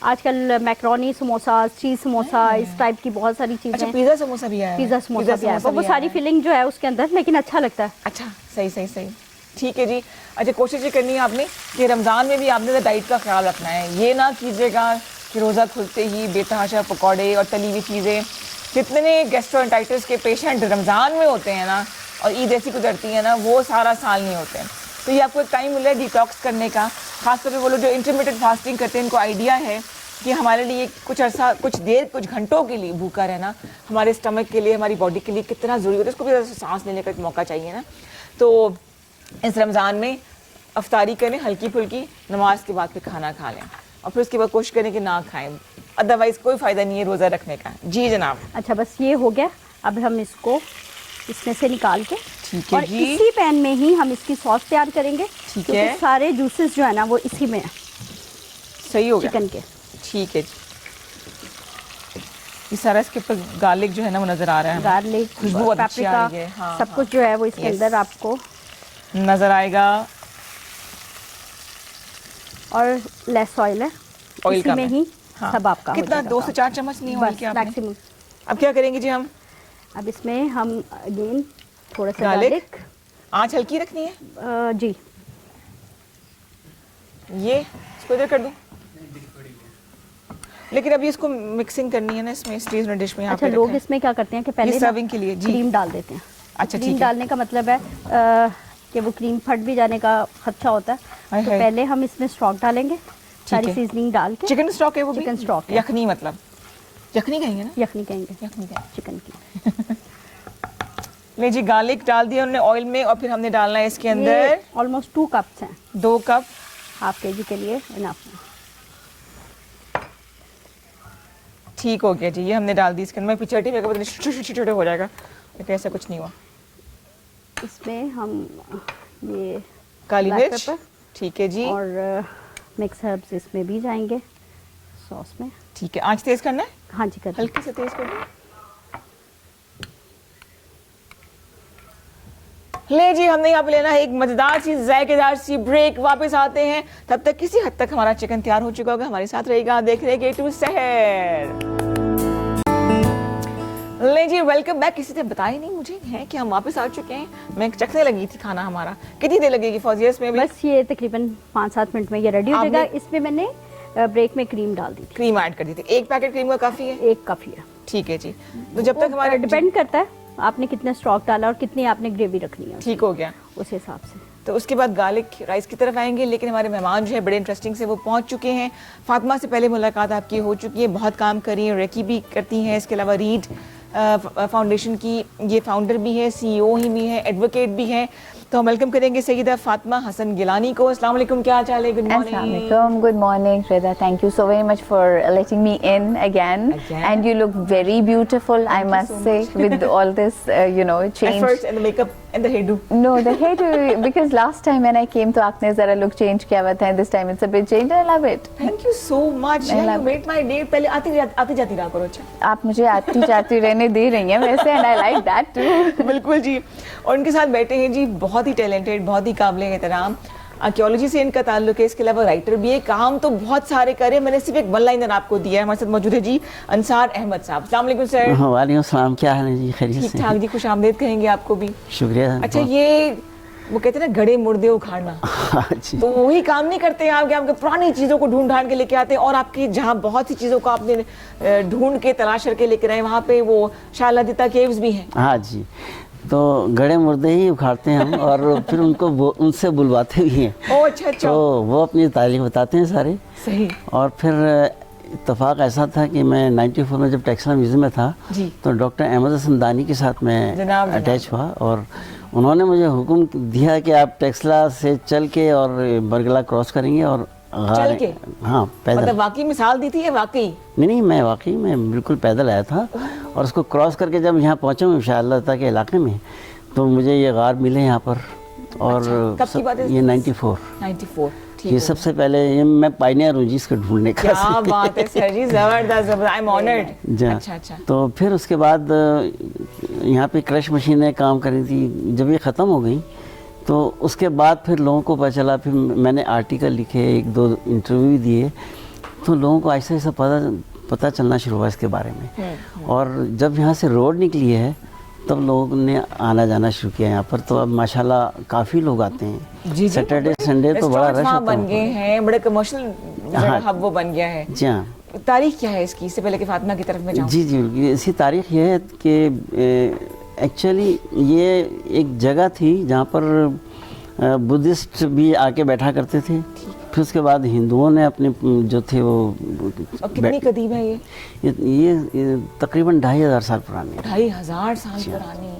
आजकल मैक्रोनी समोसा, चीज़ समोसा, इस टाइप की बहुत सारी अच्छा, चीज़ें। पिज़्ज़ा समोसा भी है? पिज़्ज़ा समोसा भी है, वो सारी फीलिंग जो है उसके अंदर, लेकिन अच्छा लगता है। अच्छा, सही सही सही, ठीक है जी। अच्छा, कोशिश ये करनी है आपने कि रमज़ान में भी आपने डाइट का ख्याल रखना है। ये ना कीजिएगा कि रोज़ा खुलते ही बेतहाशा पकौड़े और तली हुई चीज़ें। जितने गैस्ट्रोएंटाइटिस के पेशेंट रमज़ान में होते हैं ना, और ईद ऐसी गुजरती है ना, वो सारा साल नहीं होते हैं। तो ये आपको एक टाइम मिला है डिटॉक्स करने का। खासतौर पे वो लोग जो इंटरमीडिएट फास्टिंग करते हैं, इनको आइडिया है कि हमारे लिए कुछ अरसा, कुछ देर, कुछ घंटों के लिए भूखा रहना हमारे स्टमक के लिए, हमारी बॉडी के लिए कितना ज़रूरी होता है। उसको भी सांस लेने का एक मौका चाहिए ना। तो इस रमज़ान में अफ्तारी करें हल्की फुल्की, नमाज के बाद फिर खाना खा लें, और फिर उसके बाद कोशिश करें कि ना खाएं, अदरवाइज़ कोई फ़ायदा नहीं है रोज़ा रखने का। जी जनाब। अच्छा, बस ये हो गया। अब हम इसको इसमें से निकाल के, ठीक है और जी। इसी पैन में ही हम इसकी सॉस तैयार करेंगे, ठीक क्योंकि है। सारे जूसेस जो है ना वो इसी में है, सही हो गया, चिकन के। ठीक है जी। ये सारा इसके ऊपर गार्लिक जो है ना वो नज़र आ रहा है, गार्लिक, खुशबू बहुत अच्छी आ पेपरिका, रही है। हाँ, सब कुछ जो है वो इसके Yes। अंदर आपको नज़र आएगा। और लेस ऑयल है, ऑयल इसी कम में है। ही हाँ। सब आपका हो कितना? जाएगा 2 काम। से 4 चम्मच नहीं ऑयल बस के आपने? मैक्सिमम अब क्या करेंगे जी हम? अब इसमें हम अगेन थोड़ा सा गार्लिक। गार्लिक, आँच हल्की रखनी है? जी ये इसको इधर कर दूं? लेकिन अभी इसको मिक्सिंग करनी है ना इसमें, इसलिए इसने डिश में यहाँ अच्छा, पे लोग रखा है। इसमें क्या करते हैं कि पहले ये ना सर्विंग के लिए जी। क्रीम डाल देते हैं। अच्छा, ठीक क्रीम है। डालने का मतलब है कि वो क्रीम फट भी जाने का खदशा होता है, हाय तो हाय। पहले हम इसमें स्टॉक डालेंगे, सारी है। सीजनिंग डाल के। चिकन स्टॉक है वो भी? चिकन स्टॉक है। यखनी मतलब यखनी कहेंगे ना? यखनी कहेंगे, यखनी कहेंगे। चिकन की। ले जी, गार्लिक डाल दिया उन्होंने ऑयल में, और फिर हमने डालना है इसके अंदर ऑलमोस्ट 2 कप्स हैं, 2 कप। हाफ के जी के लिए इनफ है। ठीक हो गया जी, ये हमने डाल दी इसके अंदर। मैं पिछड़ी में पता नहीं छोटे हो जाएगा, लेकिन ऐसा कुछ नहीं हुआ। इसमें हम ये काली ब्लैक मिर्च, पेपर ठीक है जी, और मिक्स हर्ब्स इसमें भी जाएंगे सॉस में। ठीक है। आंच तेज करना है, हाँ जी, कर हल्के से तेज करना है। ले जी, हमने यहाँ पे लेना है एक मजेदार सी जायकेदार सी ब्रेक। वापस आते हैं, तब तक किसी हद तक हमारा चिकन तैयार हो चुका होगा। हमारे साथ रहेगा, आप देख रहे हैं K2 शहर। ले जी, वेलकम बैक। किसी ने बताया नहीं मुझे है कि हम वापस आ चुके हैं। मैं चखने लगी थी खाना हमारा। कितनी देर लगेगी फौजिया इसमें भी? बस ये तकरीबन 5-7 मिनट में ये रेडी हो जाएगा। इसमें मैंने ब्रेक में क्रीम डाल दी थी, क्रीम ऐड कर दी थी। 1 पैकेट क्रीम का काफी है? 1 काफी है। ठीक है जी। तो जब तक हमारा डिपेंड करता है आपने कितना स्टॉक डाला और कितनी आपने ग्रेवी रखनी है, ठीक हो गया, उस हिसाब से। तो उसके बाद गार्लिक राइस की तरफ आएंगे। लेकिन हमारे मेहमान जो है बड़े इंटरेस्टिंग से वो पहुंच चुके हैं। फातिमा से पहले मुलाकात आपकी हो चुकी है, बहुत काम कर रही हैं, रेकी भी करती हैं। इसके अलावा रीड फाउंडेशन की ये फाउंडर भी है, CEO ही भी है, एडवोकेट भी है। तो हम वेलकम करेंगे सईदा फातिमा हसन गिलानी को। अस्सलाम वालेकुम, क्या हाल है? Good morning. Assalamualaikum. Good morning, Rida. Thank you so very much for letting me in again. And you look very beautiful, I must say, with all this, change. Efforts and the makeup and the hairdo. No, the hairdo, because last time when I came to आपने जरा look change किया हुआ था, and this time it's a bit changed. I love it. Thank you so much. I Yeah, you love made my day. पहले आती जाती रहा करो। अच्छा, आप मुझे आती जाती रहने दे रही हैं वैसे, and I like that too. बिल्कुल जी। और उनके साथ बैठे हैं जी बहुत ही टैलेंटेड, बहुत ही काबिल एहतराम। आर्कियोलॉजी से इनका ताल्लुक है, इसके अलावा राइटर भी है। काम तो बहुत सारे करे, मैंने सिर्फ एक वन लाइनर आपको दिया है। हमारे साथ मौजूद है जी अंसार अहमद साहब। अस्सलाम वालेकुम सर। वालेकुम सलाम, क्या हाल है जी? खैरियत ठीक से? ठाक जी, खुश आमदीद कहेंगे आपको भी। शुक्रिया। अच्छा, ये वो कहते हैं ना गड़े मुर्दे उखाड़ना, हाँ जी। तो वही काम नहीं करते हैं आप, आपके पुरानी चीज़ों को ढूंढ ढांड के लेके आते हैं। और आपकी जहाँ बहुत सी चीज़ों को आपने ढूंढ के तलाश करके लेकर आए, वहाँ पे वो शालादिता केव्स भी हैं। हाँ जी, तो गड़े मुर्दे ही उखाड़ते हैं हम, और फिर उनसे बुलवाते भी हैं। ओ अच्छा अच्छा। तो वो अपनी तारीख बताते हैं सारे। सही। और फिर इत्तेफाक ऐसा था कि मैं 94 में जब टेक्सटाइल म्यूजियम में था, जी। तो डॉक्टर अहमद हसन दानी के साथ मैं जनाब। अटैच हुआ, और उन्होंने मुझे हुक्म दिया कि आप टेक्सला से चल के और बरगला क्रॉस करेंगे और चल के? हाँ, पैदल। मतलब वाकई मिसाल दी थी या वाकई? नहीं, मैं वाकई में बिल्कुल पैदल आया था, और उसको क्रॉस करके जब यहाँ पहुँचा हूँ इंशाअल्लाह ताकि इलाके में, तो मुझे ये गार मिले यहाँ पर। और अच्छा, कब की बात है? ये 94। ठीक ये है। सबसे पहले ये मैं पायनियर हूँ जी इसको ढूंढने का। क्या बात है सर जी, जबरदस्त, आई एम ऑनर्ड। अच्छा अच्छा। तो फिर उसके बाद यहाँ पे क्रश मशीनें काम कर रही थी। जब ये ख़त्म हो गई तो उसके बाद फिर लोगों को पता चला, फिर मैंने आर्टिकल लिखे, 1-2 इंटरव्यू दिए, तो लोगों को ऐसा ऐसा पता चलना शुरू हुआ इसके बारे में। और जब यहाँ से रोड निकली है तब लोगों ने आना जाना शुरू किया यहाँ पर। तो अब माशाल्लाह काफ़ी लोग आते हैं। जी, सैटरडे संडे तो बड़ा रश होता बन गए हैं, बड़े कमर्शियल हब वो बन गया है। जी हाँ। तारीख क्या है इसकी, इससे पहले कि फातिमा की तरफ में जाऊं? जी, इसकी तारीख ये है कि एक्चुअली ये एक जगह थी जहाँ पर बुद्धिस्ट भी आके बैठा करते थे। फिर उसके बाद हिंदुओं ने अपने जो थे वो। और कितनी कदीम है ये तकरीबन 2500 साल पुरानी है। 2500 साल पुरानी।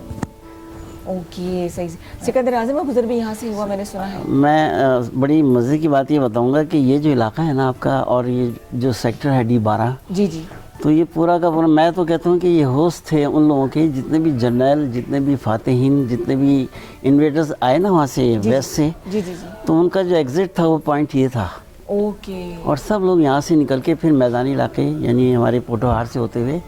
ओके, सही। सिकंदर आज़म का गुजर भी यहाँ से हुआ, मैंने सुना है। मैं बड़ी मज़े की बात ये बताऊंगा कि ये जो इलाका है ना आपका, और ये जो सेक्टर है D12, जी जी, तो ये पूरा का पूरा, मैं तो कहता हूँ कि ये होस्ट थे उन लोगों के, जितने भी जर्नल, जितने भी फातिहीन, जितने भी इन्वेडर्स आए ना वहाँ से, वेस्ट से। जी जी जी। तो उनका जो एग्जिट था वो पॉइंट ये था। ओके। और सब लोग यहाँ से निकल के फिर मैदानी इलाके, यानी हमारे पोटोहार से होते हुए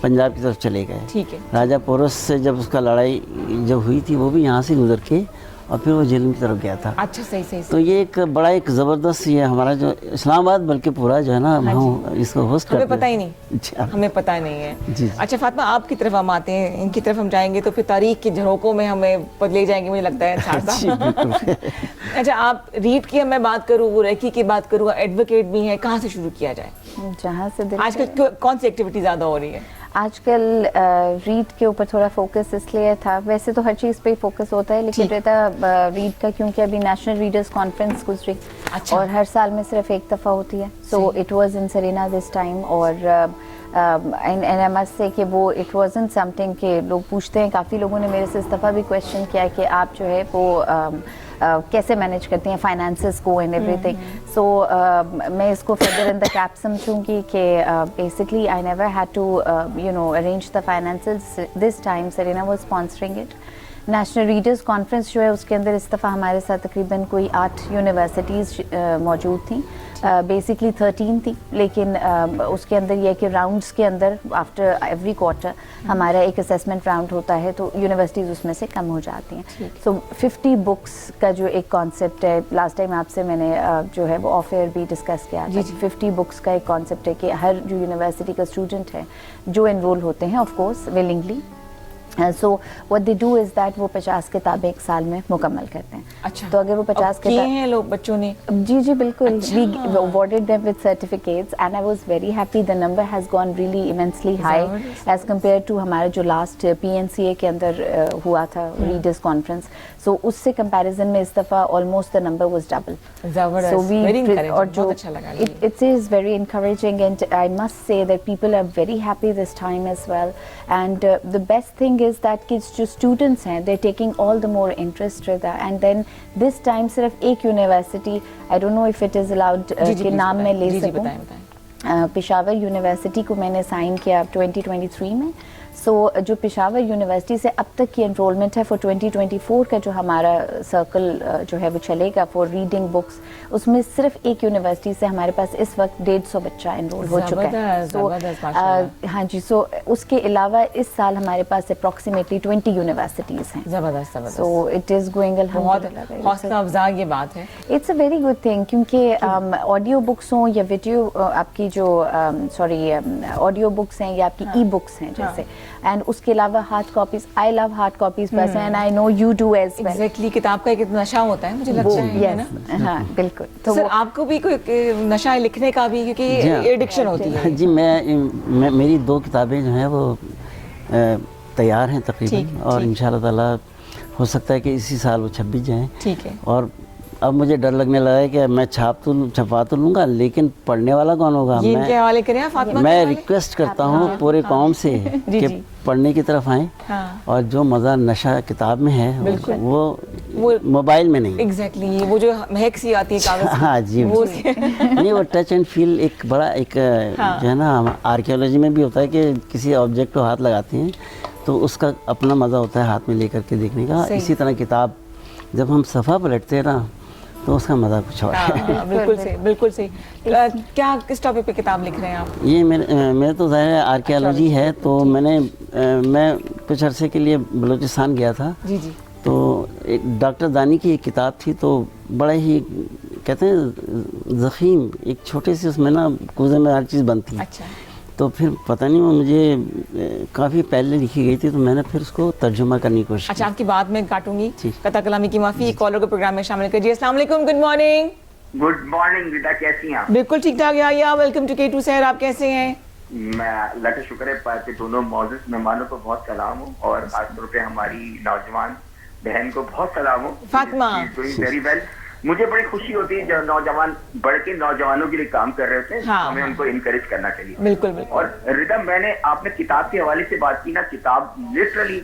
पंजाब की तरफ चले गए। ठीक है। राजा पोरस से जब उसका लड़ाई जब हुई थी, वो भी यहाँ से गुजर के और फिर वो जेल की तरफ गया था। अच्छा, सही सही तो ये एक बड़ा एक ज़बरदस्त ये हमारा जो इस्लामाबाद बल्कि पूरा जो है ना हम इसको होस्ट हमें करते पता ही हैं। नहीं, हमें पता नहीं है। जी, जी। अच्छा फातिमा, आपकी तरफ हम आते हैं, इनकी तरफ हम जाएंगे तो फिर तारीख के झरोकों में हमें ले जाएंगे मुझे लगता है साथ जी, बिल्कुल। अच्छा, आप रीड की मैं बात करूँ, वो रेकी की बात करूँ, एडवोकेट भी है, कहाँ से शुरू किया जाए? जहाँ से दिल आजकल कौन सी एक्टिविटी ज़्यादा हो रही है? आजकल रीड के ऊपर थोड़ा फोकस इसलिए था, वैसे तो हर चीज़ पे फोकस होता है, लेकिन रहता रीड का क्योंकि अभी नेशनल रीडर्स कॉन्फ्रेंस गुजरी। अच्छा। और हर साल में सिर्फ एक दफ़ा होती है, so it was in Serena this time. और एंड आई मस्ट से कि वो इट वाजंट समथिंग कि लोग पूछते हैं, काफ़ी लोगों ने मेरे से इस दफ़ा भी क्वेश्चन किया कि आप जो है वो कैसे मैनेज करती हैं फाइनेंसेस को एंड एवरीथिंग। सो मैं इसको फर्दर इन द कैप समझूंगी कि basically I never had to you know arrange the finances this time, Serena was sponsoring इट। नेशनल रीडर्स कॉन्फ्रेंस जो है उसके अंदर इस दफ़ा हमारे साथ तकरीबन कोई 8 यूनिवर्सिटीज़ मौजूद थी, बेसिकली 13 थी, लेकिन उसके अंदर यह है कि राउंड्स के अंदर आफ्टर एवरी क्वार्टर हमारा एक असेसमेंट राउंड होता है, तो यूनिवर्सिटीज़ उसमें से कम हो जाती हैं। सो 50 बुक्स का जो एक कॉन्सेप्ट है, लास्ट टाइम आपसे मैंने जो है वो ऑफ एयर भी डिस्कस किया था। 50 बुक्स का एक कॉन्सेप्ट है कि हर जो यूनिवर्सिटी का स्टूडेंट है जो एनरोल होते हैं of course willingly, so what they do is that वो 50 किताबें एक साल में मुकम्मल करते हैं। अच्छा, तो अगर वो 50 किए हैं लोग बच्चों ने? जी जी बिल्कुल, अच्छा। we awarded them with certificates and I was very happy, the number has gone really immensely high as compared to हमारा जो लास्ट PNCA के अंदर हुआ था रीडर्स कॉन्फ्रेंस, सो उससे कंपैरिजन में इस दफ़ा almost the number was double. जबरदस्त, So we very encouraging, और जो बहुत अच्छा लगा ये। it is very encouraging and I must say that people are very happy this time as well, and the best thing is that kids जो students हैं they're taking all the more interest with that, and then this time सिर्फ एक university, I don't know if it is allowed कि नाम मैं ले सकूं, Peshawar university को मैंने साइन किया 2023 में। सो जो पेशावर यूनिवर्सिटी से अब तक की एनरोलमेंट है फॉर 2024 का जो हमारा सर्कल जो है वो चलेगा फॉर रीडिंग बुक्स, उसमें सिर्फ एक यूनिवर्सिटी से हमारे पास इस वक्त 150 बच्चा एनरोल हो चुका है। हाँ जी, सो उसके अलावा इस साल हमारे पास अप्रॉक्सीमेटली 20 यूनिवर्सिटीज़ हैं। जबरदस्त जबरदस्त। सो इट इज़ गोइंग अल्हम्दुलिल्लाह, हौसला अफजा ये बात है। It's a very good thing, क्योंकि ऑडियो बुक्स हों या वीडियो आपकी जो ऑडियो बुक्स हैं या आपकी ई बुक्स हैं जैसे, एंड उसके अलावा hard copies, I love hard copies person and I know you do as well. Exactly, किताब का एक नशा होता है मुझे लगता है ना? हाँ बिल्कुल। तो सर आपको भी कोई नशा है लिखने का भी, क्योंकि एडिक्शन होती है? जी, मैं मेरी 2 किताबें जो हैं वो तैयार हैं तकरीबन, और इंशाल्लाह ताला हो सकता है कि इसी साल वो 26 जाएँ। ठीक है। और अब मुझे डर लगने लगा है कि मैं छपा तो लूँगा, लेकिन पढ़ने वाला कौन होगा? ये इनके हवाले करें आप फातिमा? मैं रिक्वेस्ट करता हूँ पूरे कौम से कि पढ़ने की तरफ आएँ, और जो मज़ा नशा किताब में है वो मोबाइल में नहीं। एग्जैक्टली, वो जो महक सी आती है कागज की। हाँ जी, नहीं वो टच एंड फील एक बड़ा एक जो है ना, आर्कियोलॉजी में भी होता है कि किसी ऑब्जेक्ट को हाथ लगाते हैं तो उसका अपना मज़ा होता है हाथ में लेकर के देखने का। इसी तरह किताब जब हम सफ़ा पलटते हैं ना तो उसका मज़ा कुछ और है। बिल्कुल सही, बिल्कुल सही। क्या किस टॉपिक पे किताब लिख रहे हैं आप? ये मेरे तो ज़ाहिर है आर्कियोलॉजी है, तो मैं कुछ अरसे के लिए बलूचिस्तान गया था। जी जी। तो एक डॉक्टर दानी की एक किताब थी, तो बड़ा ही कहते हैं ज़ख़ीम, एक छोटे से उसमें ना कूजे में हर चीज़ बनती है। अच्छा। तो फिर पता नहीं वो मुझे काफ़ी पहले लिखी गई थी, तो मैंने फिर उसको तर्जुमा करने की कोशिश अच्छा, आपकी बात में काटूंगी, कता कलामी की माफ़ी। कॉलर को प्रोग्राम में शामिल कीजिए। अस्सलाम वालेकुम, गुड मॉर्निंग। गुड मॉर्निंग बेटा, कैसी हैं आप? बिल्कुल ठीक ठाक यार, वेलकम टू K2 सर, आप कैसे हैं? मैं अल्लाह का शुक्र है कि दोनों मौजूद मेहमानों को बहुत सलाम हो, और खासतौर पे हमारी नौजवान बहन को बहुत सलाम हो, फातिमा। Very well. मुझे बड़ी खुशी होती है जब नौजवान बढ़ के नौजवानों के लिए काम कर रहे होते हैं। हाँ, हमें उनको इनकरेज करना चाहिए। बिल्कुल बिल्कुल। और रिदा, मैंने आपने किताब के हवाले से बात की ना, किताब लिटरली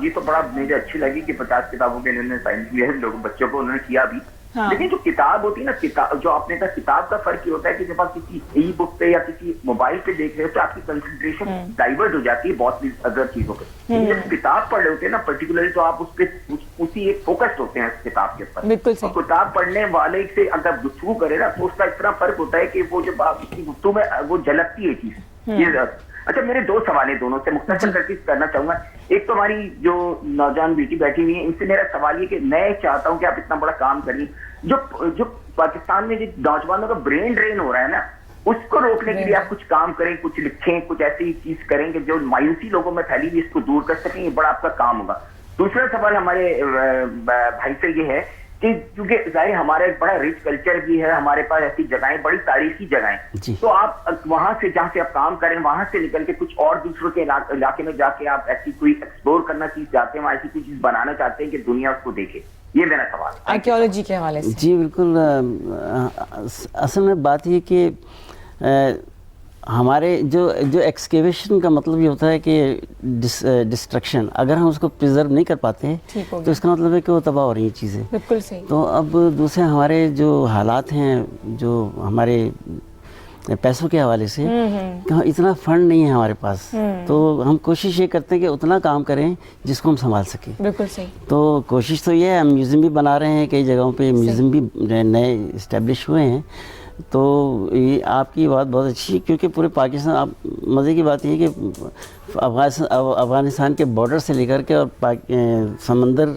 ये तो बड़ा मुझे अच्छी लगी कि 50 किताबों के इन्होंने साइन किए हैं, लोग बच्चों को उन्होंने किया भी। हाँ। लेकिन जो किताब होती है ना, किताब जो आपने कहा, किताब का फर्क ये होता है कि जब आप किसी ई बुक पे या किसी मोबाइल पे देख रहे हो तो आपकी कंसंट्रेशन डाइवर्ट हो जाती है बहुत सी अदर चीजों पे। जब किताब पढ़ रहे होते हैं ना पर्टिकुलरली, तो आप उसी एक फोकस्ड होते हैं किताब के ऊपर। बिल्कुल सही। और किताब पढ़ने वाले से अगर गुफ्तगू करे ना तो उसका इतना फर्क होता है कि वो जब आप गुफ्तगू में वो झलकती है चीज। ये अच्छा, मेरे दो सवाल हैं दोनों से, मुख्तसर करके करना चाहूंगा। एक तो हमारी जो नौजवान बेटी बैठी हुई है, इनसे मेरा सवाल ये कि मैं चाहता हूं कि आप इतना बड़ा काम करिए, जो पाकिस्तान में जो नौजवानों का ब्रेन ड्रेन हो रहा है ना, उसको रोकने के लिए आप कुछ काम करें, कुछ लिखें, कुछ ऐसी चीज करें कि जो मायूसी लोगों में फैली हुई इसको दूर कर सकें। ये बड़ा आपका काम होगा। दूसरा सवाल हमारे भाई से ये है कि क्योंकि जाहिर हमारा एक बड़ा रिच कल्चर भी है, हमारे पास ऐसी जगहें, बड़ी तारीखी जगहें, तो आप वहां से जहाँ से आप काम करें वहां से निकल के कुछ और दूसरों के इलाके में जाके आप ऐसी कोई एक्सप्लोर करना चीज चाहते हैं, वहां ऐसी कोई चीज बनाना चाहते हैं कि दुनिया उसको देखे? ये मेरा सवाल है आर्कियोलॉजी के हवाले से। जी बिल्कुल। असल में बात ये कि हमारे जो एक्सकेवेशन का मतलब ये होता है कि डिस्ट्रक्शन, अगर हम उसको प्रिजर्व नहीं कर पाते तो इसका मतलब है कि वो तबाह हो रही हैं चीज़ें। बिल्कुल सही। तो अब दूसरे हमारे जो हालात हैं, जो हमारे पैसों के हवाले से, कि इतना फंड नहीं है हमारे पास, तो हम कोशिश ये करते हैं कि उतना काम करें जिसको हम संभाल सकें। बिल्कुल सही। तो कोशिश तो ये है, हम म्यूज़ियम भी बना रहे हैं, कई जगहों पे म्यूज़ियम भी नए इस्टेब्लिश हुए हैं। तो ये आपकी बात बहुत अच्छी है, क्योंकि पूरे पाकिस्तान, आप मज़े की बात ये है कि अफ़गानिस्तान के बॉर्डर से लेकर के और समंदर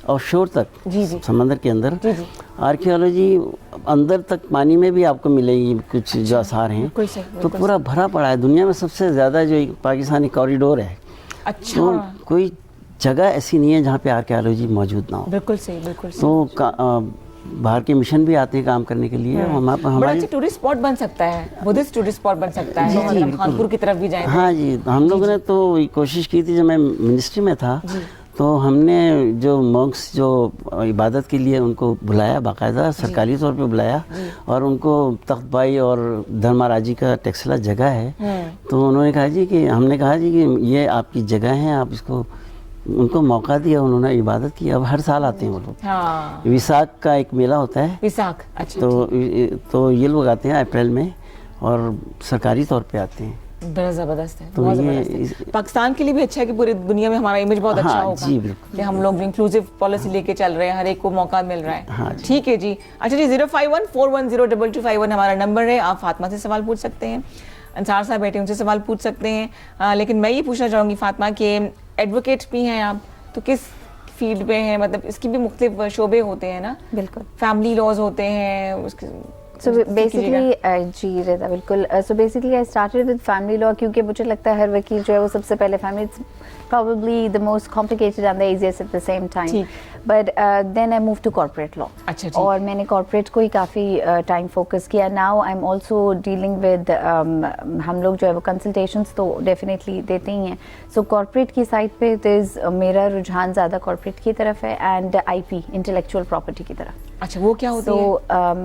और शोर तक, समंदर के अंदर आर्कियोलॉजी अंदर तक पानी में भी आपको मिलेगी कुछ जो आसार हैं। तो पूरा भरा पड़ा है। दुनिया में सबसे ज़्यादा जो पाकिस्तानी कॉरिडोर है, तो कोई जगह ऐसी नहीं है जहाँ पे आर्कियोलॉजी मौजूद ना हो। बिल्कुल सही, बिल्कुल सही। तो बाहर के मिशन भी आते हैं काम करने के लिए। बड़ा अच्छा टूरिस्ट स्पॉट बन सकता है, बुद्धिस्ट टूरिस्ट स्पॉट बन सकता है। हम खानपुर की तरफ भी जाएं। हाँ जी, हम लोगों ने तो कोशिश की थी, जब मैं मिनिस्ट्री में था तो हमने जो मॉन्क्स जो इबादत के लिए उनको बुलाया, बाकायदा सरकारी तौर पे बुलाया, और उनको तख्तबाई और धर्माराजी का टेक्सला जगह है। तो उन्होंने कहा जी कि, हमने कहा जी कि ये आपकी जगह है, आप इसको, उनको मौका दिया, उन्होंने इबादत की। अब हर साल आते हैं वो लोग। हाँ। विसाख का एक मेला होता है, विसाख, अच्छा। तो ये लोग आते हैं अप्रैल में और सरकारी तौर पे आते हैं। बड़ा ज़बरदस्त है, तो बहुत ज़बरदस्त है। पाकिस्तान के लिए भी अच्छा है कि पूरी दुनिया में हमारा इमेज बहुत अच्छा होगा। जी बिल्कुल, कि हम लोग इंक्लूसिव पॉलिसी लेके चल रहे हैं, हर एक को मौका मिल रहा है। हाँ, ठीक है जी। अच्छा जी, 05141022251 हमारा नंबर है। आप फातिमा से सवाल पूछ सकते हैं, अंसार साहब बैठे उनसे सवाल पूछ सकते हैं। लेकिन मैं ये पूछना चाहूँगी फातिमा कि एडवोकेट भी हैं आप, तो किस फील्ड में हैं? मतलब इसकी भी मुख्तलिफ शोबे होते हैं ना। बिल्कुल। फैमिली लॉज होते हैं उसके। So basically, जी रेदा बिल्कुल। So basically I started with family law क्योंकि मुझे लगता है हर वकील जो है वो सबसे पहले family, it's probably the most complicated and the easiest at the same time. But then I moved to corporate law. अच्छा, और मैंने corporate को ही काफ़ी time focus किया. Now I'm also dealing with हम लोग जो है वो consultations तो definitely देते ही हैं. So corporate की side पे मेरा रुझान ज़्यादा corporate की तरफ है and IP intellectual property की तरफ. अच्छा, वो क्या होती है?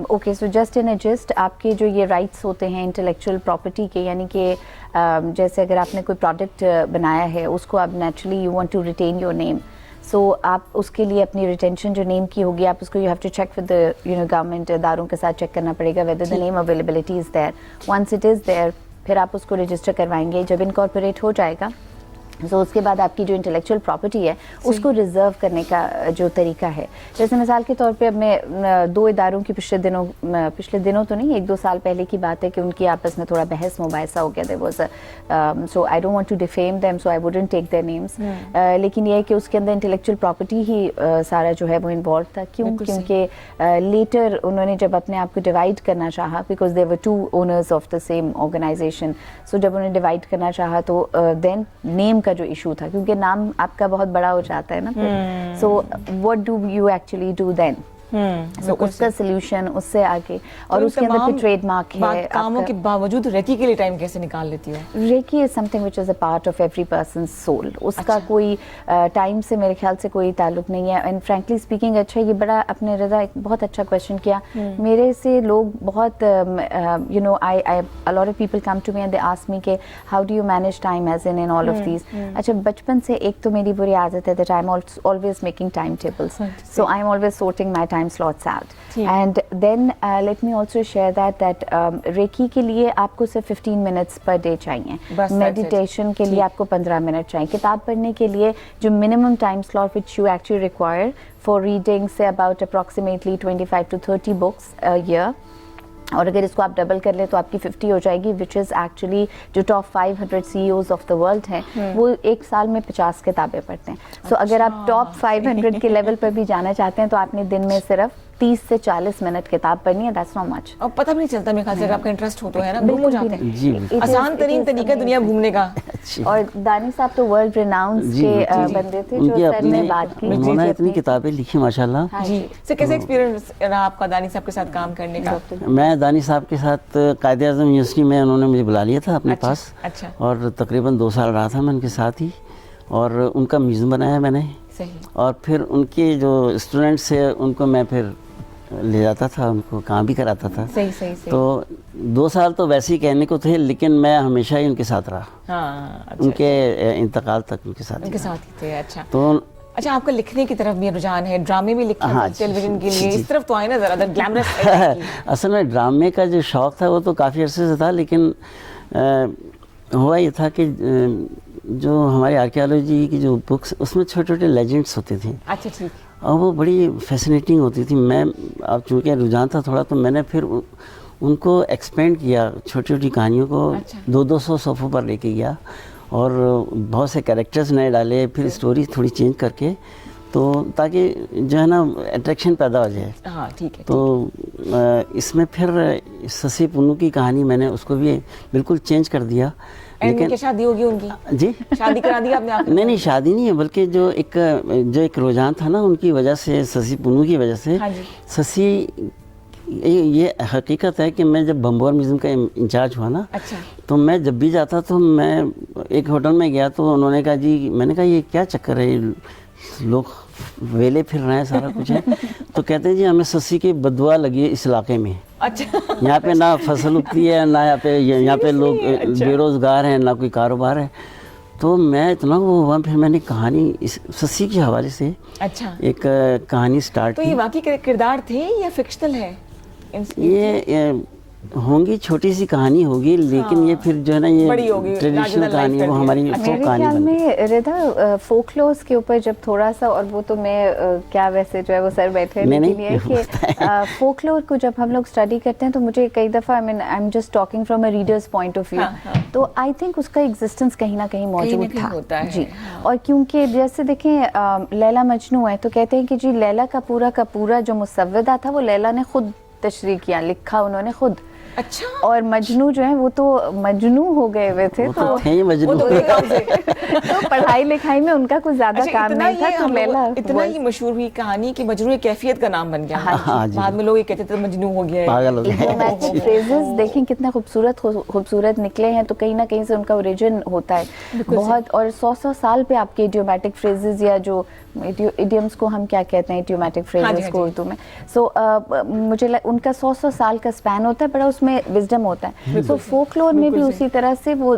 Okay, so just in a gist, आपके जो ये राइट्स होते हैं इंटेलेक्चुअल प्रॉपर्टी के, यानी कि जैसे अगर आपने कोई प्रोडक्ट बनाया है, उसको आप naturally you want to retain your name, so आप उसके लिए अपनी रिटेंशन जो नेम की होगी, आप उसको you have to check with the government इदारों के साथ चेक करना पड़ेगा whether the name availability is there. Once it is there, फिर आप उसको रजिस्टर करवाएंगे। जब इनकॉर्पोरेट हो जाएगा तो उसके बाद आपकी जो इंटेलेक्चुअल प्रॉपर्टी है उसको रिजर्व करने का जो तरीका है, जैसे मिसाल के तौर पे अब मैं दो इदारों की पिछले दिनों तो नहीं, 1-2 साल पहले की बात है कि उनकी आपस में थोड़ा बहस मुबाहिसा हो गया। There was so I don't want to defame them, so I wouldn't take their names. लेकिन ये है कि उसके अंदर इंटेलेक्चुअल प्रॉपर्टी ही सारा जो है वो इन्वॉल्व था। क्यों? क्योंकि लेटर उन्होंने जब अपने आप को डिवाइड करना चाहा, because there were 2 owners of the same organisation, so जब उन्होंने डिवाइड करना चाहा तो देन नेम का जो इशू था, क्योंकि नाम आपका बहुत बड़ा हो जाता है ना, so what do you actually do then, so उसका सोल्यूशन उससे आगे, और उसके अंदर फिर ट्रेडमार्क है। कामों के बावजूद रेकी के लिए टाइम कैसे निकाल लेती हो? Reiki is something which is a part of every person's soul. उसका कोई टाइम से मेरे ख्याल से कोई ताल्लुक नहीं है। एंड फ्रैंकली स्पीकिंग, अच्छा ये बड़ा अपने रजा एक बहुत अच्छा क्वेश्चन किया। मेरे से लोग बहुत you know I a lot of people come to me and they ask me के how do you manage time as in all of these. अच्छा, बचपन से एक तो मेरी बुरी आदत है that I am always making timetables, so I am always sorting my time slots out. And then let me also share that reiki के लिए आपको सिर्फ 15 minutes per day चाहिए, मेडिटेशन के लिए आपको 15 मिनट चाहिए, किताब पढ़ने के लिए जो minimum time slot which you actually require for reading say about approximately 25 to 30 books a year, और अगर इसको आप डबल कर लें तो आपकी 50 हो जाएगी, विच इज़ एक्चुअली जो top 500 CEOs of the world हैं वो एक साल में 50 किताबें पढ़ते हैं. सो अगर आप टॉप 500 के लेवल पर भी जाना चाहते हैं तो आपने दिन में सिर्फ 30 से 40 मिनट किताब पढ़नी है. That's not much. और पता भी नहीं चलता मेरे ख्याल से, अगर आपका इंटरेस्ट हो तो, है ना, गुम हो जाते हैं. जी बिल्कुल. आसान तरीन तरीका दुनिया घूमने का. और दानी साहब तो वर्ल्ड रिनाउंस जी, के जी, बंदे थे उनकी जो सर ने अपनी बात की. उन्होंने इतनी किताबें लिखी माशाल्लाह. जी. सर कैसे एक्सपीरियंस रहा आपका दानी साहब के साथ काम करने का? मैं दानी साहब के साथ कायदे-ए-आज़म यूनिवर्सिटी में उन्होंने मुझे बुला लिया था अपने पास. अच्छा. और तकरीबन 2 साल रहा था मैं उनके साथ ही, और उनका म्यूज़ियम बनाया मैंने. सही. और फिर उनके जो स्टूडेंट्स थे उनको मैं फिर ले जाता था, उनको काम भी कराता था. सही सही सही. तो 2 साल तो वैसे ही कहने को थे, लेकिन मैं हमेशा ही उनके साथ रहा. हाँ. अच्छा. उनके इंतकाल तक उनके साथ उनके साथ ही थे. अच्छा. तो अच्छा, आपका लिखने की तरफ भी रुझान है, ड्रामे भी लिखते हैं हाँ, टेलीविजन के लिए, जी. इस तरफ तो आए ना ज़रा ग्लैमरस. असल में ड्रामे का जो शौक़ था वो तो काफ़ी अरसे से था, लेकिन हुआ ये था कि जो हमारी आर्कियोलॉजी की जो बुक्स उसमें छोटे छोटे लेजेंड्स होते थे. अच्छा ठीक. और वो बड़ी फैसिनेटिंग होती थी. मैं अब चूँकि रुझान था थोड़ा, तो मैंने फिर उनको एक्सपेंड किया, छोटी छोटी कहानियों को 200-200 सफ़ों पर लेके गया, और बहुत से कैरेक्टर्स नए डाले, फिर स्टोरी थोड़ी चेंज करके, तो ताकि जो है ना अट्रैक्शन पैदा हो जाए. हाँ ठीक है. तो इसमें फिर शशि पुन्नू की कहानी मैंने उसको भी बिल्कुल चेंज कर दिया. लेकिन क्या शादी होगी उनकी? जी शादी करा दी आपने? आप नहीं शादी नहीं है, बल्कि जो एक रुझान था ना उनकी वजह से, शशि पुन्नू की वजह से. हाँ जी. शशि, ये हकीकत है कि मैं जब बम्बोर म्यूज़ियम का इंचार्ज हुआ ना, अच्छा. तो मैं जब भी जाता तो मैं एक होटल में गया तो उन्होंने कहा जी, मैंने कहा ये क्या चक्कर है, लोग वेले फिर रहे हैं, सारा कुछ है. तो कहते हैं जी हमें शशि की बदुआ लगी है इस इलाके में. अच्छा. यहाँ पे ना फसल उगती है, ना यहाँ पे लोग बेरोज़गार हैं, ना कोई कारोबार है. तो मैं इतना वो हुआ, फिर मैंने कहानी इस शशि के हवाले से अच्छा. एक कहानी स्टार्ट तो की. ये वाकई किरदार थे या फिक्शनल है? ये होंगी, छोटी सी कहानी होगी, लेकिन ये फिर जो है ना ये ट्रेडिशनल कहानी है, वो हमारी मेरे कहानी ख्याल बन गई. में रिदा फोकलोर्स के ऊपर जब थोड़ा सा, और वो तो मैं क्या वैसे जो है वो सर बैठे हैं, लेकिन ये कि फोकलोर को जब हम लोग स्टडी करते हैं तो मुझे कई दफ़ा, I am just talking from a readers point of view, तो आई थिंक उसका एग्जिस्टेंस कहीं ना कहीं मौजूद था. जी. और क्योंकि जैसे देखें लैला मजनू है, तो कहते हैं कि जी लैला का पूरा जो मुसव्वदा था वो लैला ने खुद तशरीह किया, लिखा उन्होंने खुद. अच्छा. और मजनू जो है वो तो मजनू हो गए हुए थे, तो थे ही मजनू. तो पढ़ाई लिखाई में उनका कुछ ज्यादा काम नहीं था. तो लैला इतना ही मशहूर हुई कहानी कि मजनू एक कैफियत का नाम बन गया. हाँ जी. बाद में लोग ये कहते थे मजनू हो गया, पागल हो गया. इडियोमैटिक फ्रेजेस देखें कितने खूबसूरत निकले हैं, तो कहीं ना कहीं से उनका ओरिजिन होता है बहुत. और 100 साल पे आपके इडियोमैटिक फ्रेजेस, या जो इडियम्स को हम क्या कहते हैं, इडियोमैटिक फ्रेजेस को उर्दू में, सो मुझे उनका 100 साल का स्पैन होता है, बड़ा उसमें विजडम होता है. सो फोकलोर में भी उसी तरह से वो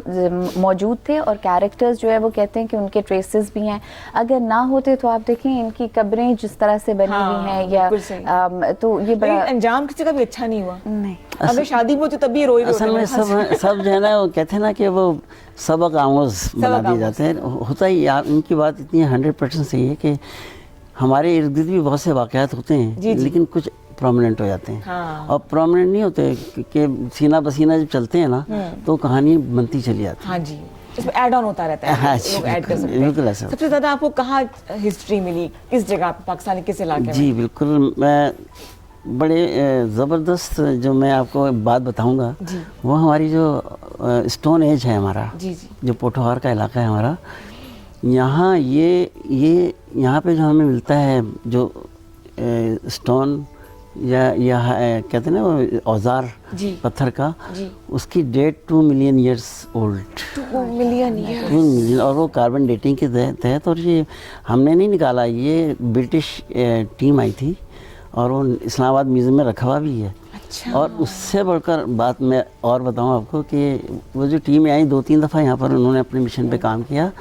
मौजूद थे, और कैरेक्टर्स जो है वो कहते हैं कि उनके ट्रेसेस भी हैं. अगर ना होते तो आप देखें इनकी कब्रें जिस तरह से बनी हुई हैं, या तो ये बड़ा अंजाम किसी का भी अच्छा नहीं हुआ. नहीं, अगर शादी में होती तब भी रोई. असल में सब जो है ना वो कहते हैं ना कि वो सबक आमोज बना दिए जाते हैं. होता ही यार, उनकी बात इतनी 100% सही है कि हमारे इर्द गिर्द भी बहुत से वाक़यात होते हैं, लेकिन कुछ प्रोमिनेंट हो जाते हैं. हाँ. और प्रोमिनेंट नहीं होते कि सीना बसीना जब चलते हैं ना, तो कहानी बनती चली जाती है. हाँ जी, इसमें ऐड ऑन होता रहता है. हाँ, लोग ऐड कर सकते हैं. बिल्कुल ऐसा. सबसे ज़्यादा आपको कहाँ हिस्ट्री मिली, किस जगह, पाकिस्तान के किस इलाके में? जी बिल्कुल. मैं बड़े ज़बरदस्त जो मैं आपको बात बताऊंगा, वो हमारी जो स्टोन एज है हमारा, जी जी, जो पोठोहार का इलाका है हमारा, यहाँ ये यहाँ पे जो हमें मिलता है जो स्टोन या कहते हैं ना वो औजार पत्थर का, उसकी date 2 million years old. 2 million years. 2 million. और वो कार्बन डेटिंग के तहत, और ये हमने नहीं निकाला, ये ब्रिटिश टीम आई थी, और वो इस्लामाबाद म्यूज़ियम में रखा हुआ भी है. अच्छा. और उससे बढ़कर बात मैं और बताऊं आपको कि वो जो टीम आई 2-3 दफ़ा यहाँ पर उन्होंने अपने मिशन पे काम किया,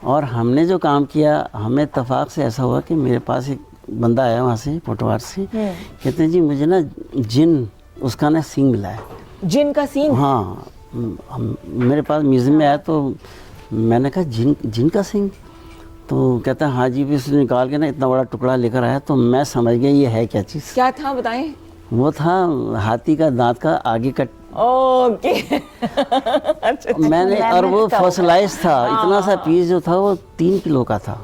और हमने जो काम किया, हमें इत्तेफाक से ऐसा हुआ कि मेरे पास एक बंदा आया वहाँ से, पोटवार से, कहते हैं जी मुझे ना जिन, उसका ना सींग मिला है. जिन का सींग? हाँ. मेरे पास म्यूज़ियम में आया तो मैंने कहा जिन का सींग? तो कहता है हाँ जी. भी उसने निकाल के ना इतना बड़ा टुकड़ा लेकर आया, तो मैं समझ गया ये है क्या चीज़. क्या था बताएं. وہ تھا ہاتھی کا دانت کا آگے کا اوکے اچھا میں نے, اور وہ فوسلائز تھا, اتنا سا پیس جو تھا وہ 3 کلو کا تھا,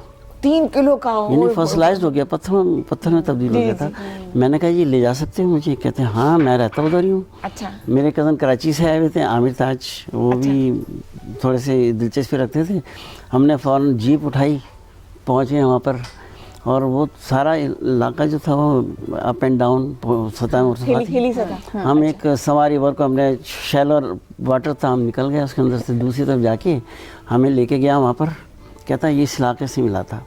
3 کلو کا یعنی فوسلائزڈ ہو گیا, پتھر میں تبدیل ہو گیا تھا. میں نے کہا یہ لے جا سکتے ہیں مجھے؟ کہتے ہیں ہاں میں رہتا ادھر ہی ہوں. اچھا. میرے کزن کراچی سے آئے ہوئے تھے, عامر تاج, وہ بھی تھوڑے سے دلچسپی رکھتے تھے. ہم نے فوراً جیپ اٹھائی, پہنچے وہاں پر, اور وہ سارا علاقہ جو تھا وہ اپ اینڈ ڈاؤن سطح ہلی سا تھا. ہم ایک سواری ور کو ہم نے شیلر واٹر تھا, ہم نکل گئے اس کے اندر سے, دوسری طرف جا کے ہمیں لے کے گیا وہاں پر, کہتا یہ اس علاقے سے ملا تھا.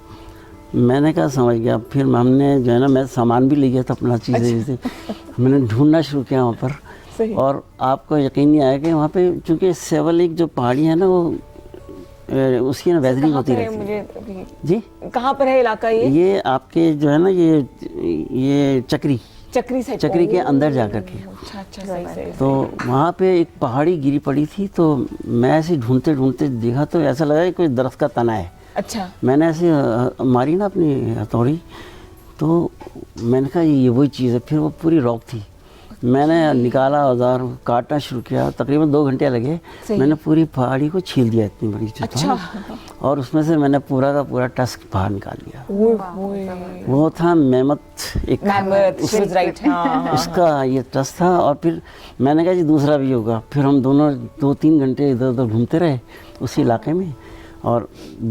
میں نے کہا سمجھ گیا. پھر ہم نے جو ہے نا, میں سامان بھی لے گیا تھا اپنا چیزیں, میں نے ڈھونڈنا شروع کیا وہاں پر. اور آپ کو یقین نہیں آیا کہ وہاں پہ چونکہ سیول ایک جو پہاڑی ہے نا, وہ اس کی نا ویدرنگ ہوتی رہتی ہے. جی کہاں پر ہے علاقہ یہ آپ کے جو ہے نا یہ چکری کے اندر جا کر کے. تو وہاں پہ ایک پہاڑی گری پڑی تھی, تو میں ایسے ڈھونڈتے دیکھا تو ایسا لگا کہ کوئی درخت کا تنا ہے. اچھا. میں نے ایسے ماری نا اپنی ہتھوڑی, تو میں نے کہا یہ وہی چیز ہے. پھر وہ پوری راک تھی. میں نے نکالا اوزار, کاٹنا شروع کیا, تقریباً 2 گھنٹے لگے. میں نے پوری پہاڑی کو چھیل دیا, اتنی بڑی چیز. اچھا. اور اس میں سے میں نے پورا کا پورا ٹسک باہر نکال لیا. وہ تھا میمت, اس کا یہ ٹسک تھا. اور پھر میں نے کہا جی دوسرا بھی ہوگا. پھر ہم دونوں 2-3 گھنٹے ادھر ادھر گھومتے رہے اسی علاقے میں, اور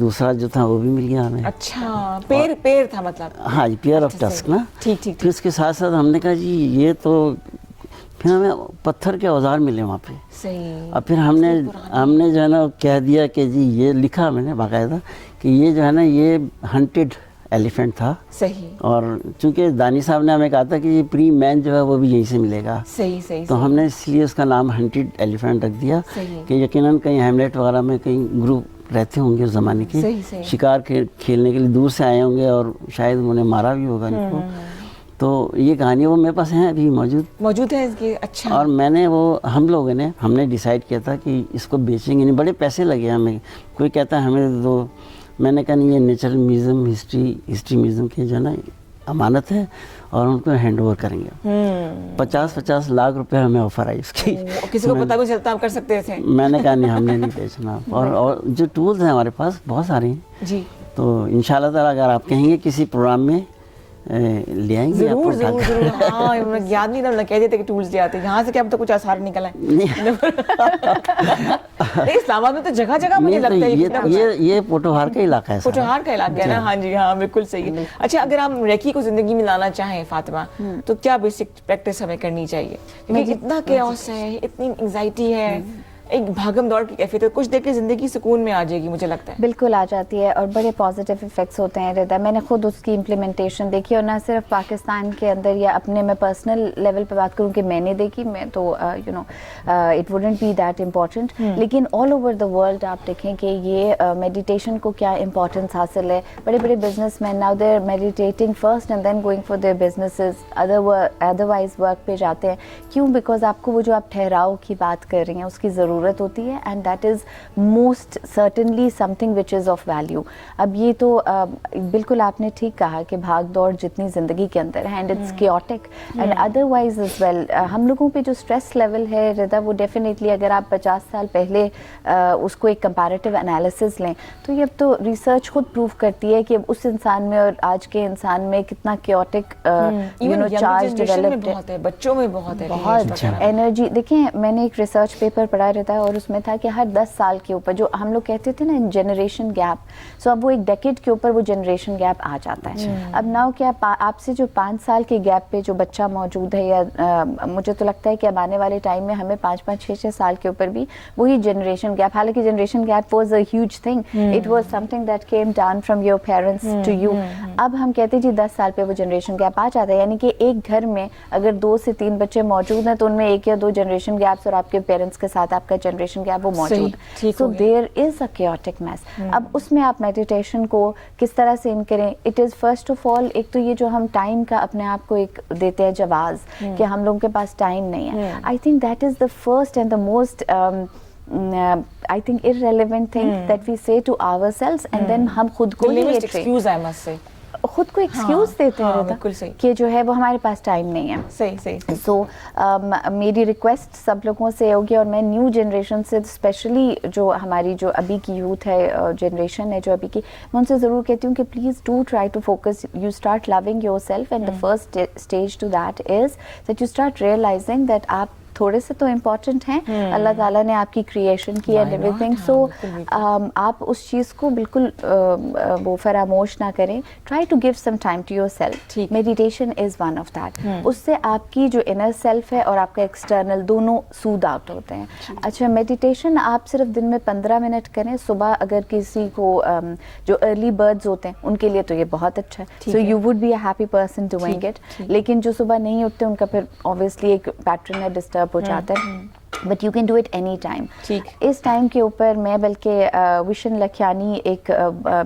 دوسرا جو تھا وہ بھی مل گیا ہمیں. اچھا. پیر تھا مطلب. ہاں جی, پیئر آف ٹسک نا. ٹھیک. پھر اس کے ساتھ ساتھ ہم نے کہا جی یہ تو, پھر ہمیں پتھر کے اوزار ملے وہاں پہ. صحیح. اور پھر ہم نے جو ہے نا کہہ دیا کہ جی یہ لکھا میں نے باقاعدہ کہ یہ جو ہے نا یہ ہنٹڈ ایلیفینٹ تھا. صحیح. اور چونکہ دانی صاحب نے ہمیں کہا تھا کہ یہ پری مین جو ہے وہ بھی یہیں سے ملے گا. صحیح. تو ہم نے اس لیے اس کا نام ہنٹڈ ایلیفینٹ رکھ دیا کہ یقیناً کہیں ہیملیٹ وغیرہ میں کہیں گروپ رہتے ہوں گے اس زمانے کے, شکار کھیلنے کے لیے دور سے آئے ہوں گے, اور شاید انہوں نے مارا بھی ہوگا ان کو. تو یہ کہانی وہ میرے پاس ہیں ابھی موجود ہے اس کی. اچھا. اور میں نے ہم لوگوں نے ڈیسائیڈ کیا تھا کہ اس کو بیچیں گے نہیں. بڑے پیسے لگے ہمیں. کوئی کہتا ہے ہمیں دو, میں نے کہا نہیں, یہ نیچرل میوزیم ہسٹری میوزیم کی جو ہے نا امانت ہے, اور ان کو ہینڈ اوور کریں گے. 50 لاکھ روپے ہمیں آفر آئی اس کی. کسی کو پتہ بھی چلتا آپ کر سکتے تھے. میں نے کہا نہیں, ہم نے نہیں بیچنا. اور جو ٹولز ہیں ہمارے پاس بہت سارے ہیں جی. تو انشاءاللہ تعالیٰ اگر آپ کہیں گے کسی پروگرام میں لے آئیں گے. ضرور. ہاں یاد نہیں تھا, کہہ دیتے کہ ٹولز لے آتے. یہاں سے کیا اب تو کچھ آثار نکل آئے. اسلام آباد میں تو جگہ مجھے لگتا ہے یہ پوٹوہار کا علاقہ ہے. پوٹوہار کا علاقہ ہے نا. ہاں جی, ہاں بالکل صحیح ہے. اچھا, اگر ہم ریکی کو زندگی میں لانا چاہیں فاطمہ, تو کیا بیسک پریکٹس ہمیں کرنی چاہیے؟ کیونکہ اتنا کیوس ہے, اتنی انگزائٹی ہے, ایک بھاگم دوڑ کی کیفیت ہے, کچھ دیکھ کے زندگی سکون میں آ جائے گی مجھے لگتا ہے. بالکل آ جاتی ہے, اور بڑے پازیٹیو افیکٹس ہوتے ہیں رضا. میں نے خود اس کی امپلیمنٹیشن دیکھی, اور نہ صرف پاکستان کے اندر, یا اپنے میں پرسنل لیول پہ بات کروں کہ میں نے دیکھی, میں تو it wouldn't be that important, لیکن آل اوور دا ورلڈ آپ دیکھیں کہ یہ میڈیٹیشن کو کیا امپورٹنس حاصل ہے. بڑے بڑے businessman now they are meditating first and then going for their businesses, otherwise work پہ جاتے ہیں. کیوں؟ بیکاز آپ کو وہ جو آپ ٹھہراؤ کی بات کر رہی ہیں اس کی ضرورت ہوتی ہے, and that is most certainly some thing which is of value. اب یہ تو بالکل آپ نے ٹھیک کہا کہ بھاگ دوڑ جتنی زندگی کے اندر ہے, and it's chaotic and otherwise is well. ہم لوگوں پہ جو اسٹریس لیول ہے رضا, وہ ڈیفینیٹلی اگر آپ 50 سال پہلے اس کو ایک کمپیریٹیو انالیسس لیں, تو یہ اب تو ریسرچ خود پروو کرتی ہے کہ اس انسان میں اور آج کے انسان میں کتنا کیوٹک چارج ڈیولپڈ ہے. بچوں میں بہت انرجی. دیکھیں, میں نے ایک ریسرچ پیپر پڑھا رہتا ہے, اور اس میں تھا کہ ہر 10 سال کے اوپر جو ہم لوگ کہتے تھے نا جنریشن گیپ, سو اب وہ ایک ڈیکیڈ کے اوپر وہ جنریشن گیپ آ جاتا ہے. اب ناؤ کیا آپ سے جو 5 سال کے گیپ پہ جو بچہ موجود ہے, یا مجھے تو لگتا ہے کہ اب آنے والے ٹائم میں ہمیں 5-5, 6-6 سال کے اوپر بھی وہی جنریشن گیپ, حالانکہ generation gap was a huge thing, it was something that came down from your parents to you. اب ہم کہتے ہیں جی 10 سال پہ وہ جنریشن گیپ آ جاتا ہے, یعنی کہ ایک گھر میں اگر 2 سے 3 بچے موجود ہیں تو ان میں 1 یا 2 جنریشن گیپس, اور آپ کے پیرنٹس کے ساتھ آپ کا جنریشن گیپ وہ موجود. So there is a chaotic mess. اب اس میں آپ میڈیٹیشن کو کس طرح سے ان کریں. It is first of all, ایک تو یہ جو ہم ٹائم کا اپنے آپ کو ایک دیتے ہیں جواز کہ ہم لوگوں کے پاس ٹائم نہیں ہے. I think that is the first and the most I think irrelevant thing that we say to ourselves, and then ہم خود کو ہی खुद को एक्सक्यूज देते हैं हाँ, रिदा, बिल्कुल सही। कि जो है वो हमारे पास टाइम नहीं है। सही सही। सो मेरी रिक्वेस्ट सब लोगों से होगी, और मैं न्यू जनरेशन से स्पेशली जो हमारी जो अभी की यूथ है, जनरेशन है जो अभी की, मैं उनसे ज़रूर कहती हूँ कि please do try to focus, you start loving yourself, and the first stage to that is that you start realising that आप थोड़े से तो इम्पॉर्टेंट हैं, अल्लाह ताला ने आपकी क्रिएशन की एंड एवरीथिंग, सो आप उस चीज़ को बिल्कुल वो फरामोश ना करें। Try to give some time to yourself, meditation is one of that. उससे आपकी जो इनर सेल्फ है और आपका एक्सटर्नल दोनों सूद आउट होते हैं। अच्छा, मेडिटेशन आप सिर्फ दिन में 15 मिनट करें सुबह, अगर किसी को जो अर्ली बर्ड्स होते हैं उनके लिए तो ये बहुत अच्छा है, so you would be a happy person doing it. लेकिन जो सुबह नहीं उठते उनका फिर ऑब्वियसली एक पैटर्न है, डिस्टर्ब हो जाता है, but you can do it any time. इस टाइम के ऊपर मैं बल्कि विशन लखियानी एक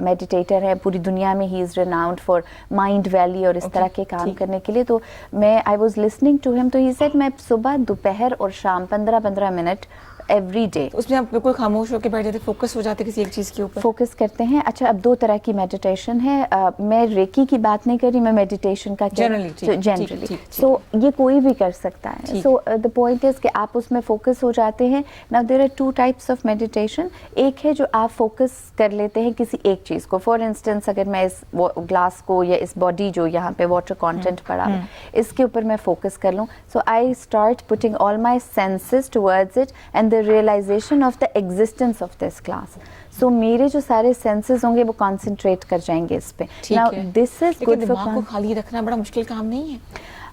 मेडिटेटर है पूरी दुनिया में, he is renowned for mind valley और इस तरह के काम करने के लिए, तो मैं I was listening to him, तो ही सेड मैं सुबह दोपहर और शाम 15-15 मिनट एवरी डे, उसमें आप बिल्कुल खामोश होकर बैठ जाते, फोकस हो जाते किसी एक चीज़ के ऊपर, फोकस करते हैं। अच्छा, अब दो तरह की मेडिटेशन है, मैं रेकी की बात नहीं कर रही, मैं मेडिटेशन का जनरली, सो ये कोई भी कर सकता है। सो द पॉइंट इज कि आप उसमें फोकस हो जाते हैं। Now there are 2 types of meditation. एक है जो आप फोकस कर लेते हैं किसी एक चीज़ को, फॉर इंस्टेंस अगर मैं इस ग्लास को या इस बॉडी जो यहाँ पे वाटर कंटेंट पड़ा है इसके ऊपर मैं फोकस कर लूँ, so I start putting all my senses towards it and realization of the existence of this class. So मेरे जो सारे सेंसेस होंगे वो कंसंट्रेट कर जाएंगे इस पे। Now this is good for दिमाग को खाली रखना बड़ा मुश्किल काम नहीं है,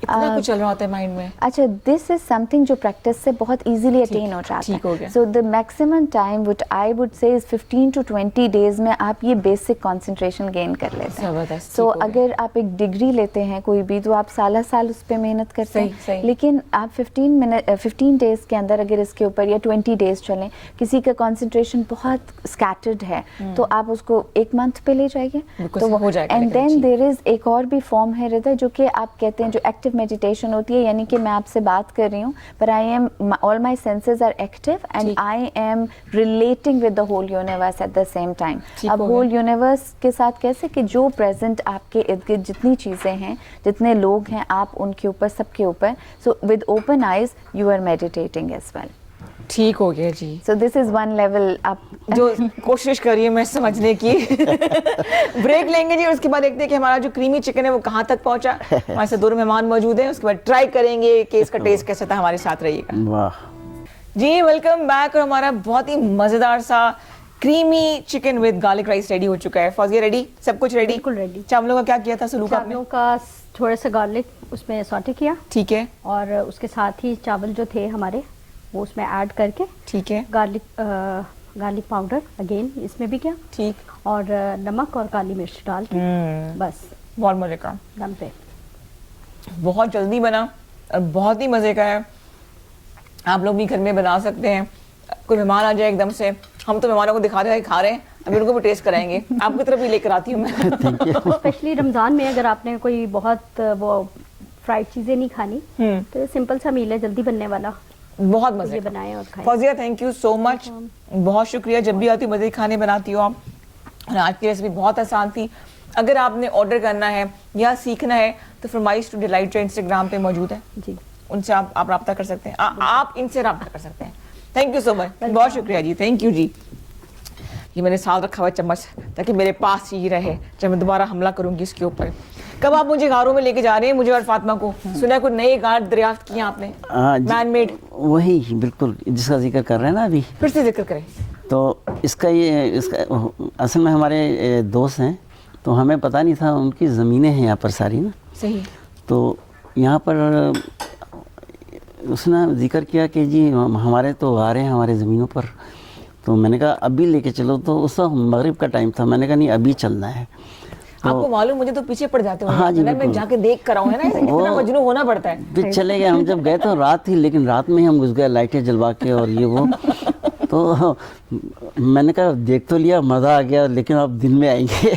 इतना कुछ चल रहा होता है माइंड में। अच्छा, दिस इज समथिंग जो प्रैक्टिस से बहुत इजीली अटेन हो जाता है। So the maximum time what I would say is 15 to 20 days में आप ये बेसिक कंसंट्रेशन गेन कर लेते हैं। सो अगर आप एक डिग्री लेते हैं कोई भी, तो आप साल उस पर मेहनत करते हैं, लेकिन आप 15 डेज के अंदर अगर इसके ऊपर या 20 डेज चलें, किसी का कंसंट्रेशन बहुत स्कैटर्ड है तो आप उसको 1 मंथ पे ले जाइए तो वो हो जाएगा। एंड देन देयर इज एक और भी फॉर्म है रिदा, जो कि आप कहते हैं जो एक्टिव मेडिटेशन होती है, यानी कि मैं आपसे बात कर रही हूँ पर I am all my senses are active and I am relating with the whole universe at the same time. अब होल यूनिवर्स के साथ कैसे कि जो प्रेजेंट आपके इर्द गिर्द जितनी चीज़ें हैं, जितने लोग हैं, आप उनके ऊपर, सबके ऊपर, so with open eyes you are meditating as well. ठीक हो गया जी। So this is one level आप जो कोशिश करिए मैं समझने की। ब्रेक लेंगे जी, उसके बाद देखते हैं कि हमारा जो क्रीमी चिकन है वो कहाँ तक पहुंचा। हमारे साथ 2 मेहमान मौजूद हैं, उसके बाद ट्राई करेंगे कि इसका टेस्ट कैसा था। हमारे साथ रहिएगा। वाह जी, वेलकम बैक। और हमारा बहुत ही मजेदार सा creamy chicken with garlic rice ready हो चुका है। फौजिया रेडी? सब कुछ रेडी? बिल्कुल रेडी। चावलों का क्या किया था सलूका आपने? चावलों का थोड़ा सा गार्लिक उसमें सॉटे किया, ठीक है, और उसके साथ ही चावल जो थे हमारे वो उसमें ऐड करके, ठीक है, गार्लिक पाउडर अगेन इसमें भी किया, ठीक, और नमक और काली मिर्च डाल के बस बहुत मजे का दम पे। बहुत जल्दी बना और बहुत ही मजे का है। आप लोग भी घर में बना सकते हैं। कोई मेहमान आ जाए एकदम से, हम तो मेहमानों को दिखा रहे हैं खा रहे हैं, अभी उनको भी टेस्ट कराएंगे। आपकी तरफ भी लेकर आती हूँ मैं। स्पेशली रमजान में अगर आपने कोई बहुत वो फ्राइड चीजें नहीं खानी तो सिंपल सा मील है, जल्दी बनने वाला, बहुत मजे बनाए और खाएं। Fauzia thank you so much, बहुत शुक्रिया। जब भी आती हो मजे खाने बनाती हो आप, और आज की रेसिपी बहुत आसान थी। अगर आपने ऑर्डर करना है या सीखना है तो फरमाइश टू डिलाइट जो इंस्टाग्राम पे मौजूद है जी, उनसे आप रब्ता कर सकते हैं। आप इनसे रब्ता कर सकते हैं। थैंक यू सो मच, बहुत शुक्रिया जी, थैंक यू जी। ये मैंने साथ रखा हुआ चम्मच ताकि मेरे पास ही रहे जब मैं दोबारा हमला करूंगी इसके ऊपर। कब आप मुझे गारों में लेके जा रहे हैं, मुझे और फातिमा को? सुना कुछ नए गार दरियाफ्त किए आपने, मैन मेड? वही बिल्कुल जिसका जिक्र कर रहे हैं ना अभी, फिर से जिक्र करें। तो इसका असल में हमारे दोस्त हैं, तो हमें पता नहीं था उनकी ज़मीनें हैं यहाँ पर सारी ना। सही। तो यहाँ पर उसने जिक्र किया कि जी हमारे तो आ रहे हैं हमारे ज़मीनों पर, तो मैंने कहा अभी लेके चलो। तो उस वक्त मगरिब का टाइम था, मैंने कहा नहीं अभी चलना है। तो आपको मालूम, मुझे तो पीछे पड़ जाते हो। हाँ जी, मैं जाके देख कर आऊं, है ना, इतना मजनू होना पड़ता है। फिर चले गए हम, जब गए तो रात थी, लेकिन रात में ही हम घुस गए लाइटें जलवा के और ये वो। तो मैंने कहा देख तो लिया, मज़ा आ गया, लेकिन अब दिन में आएंगे।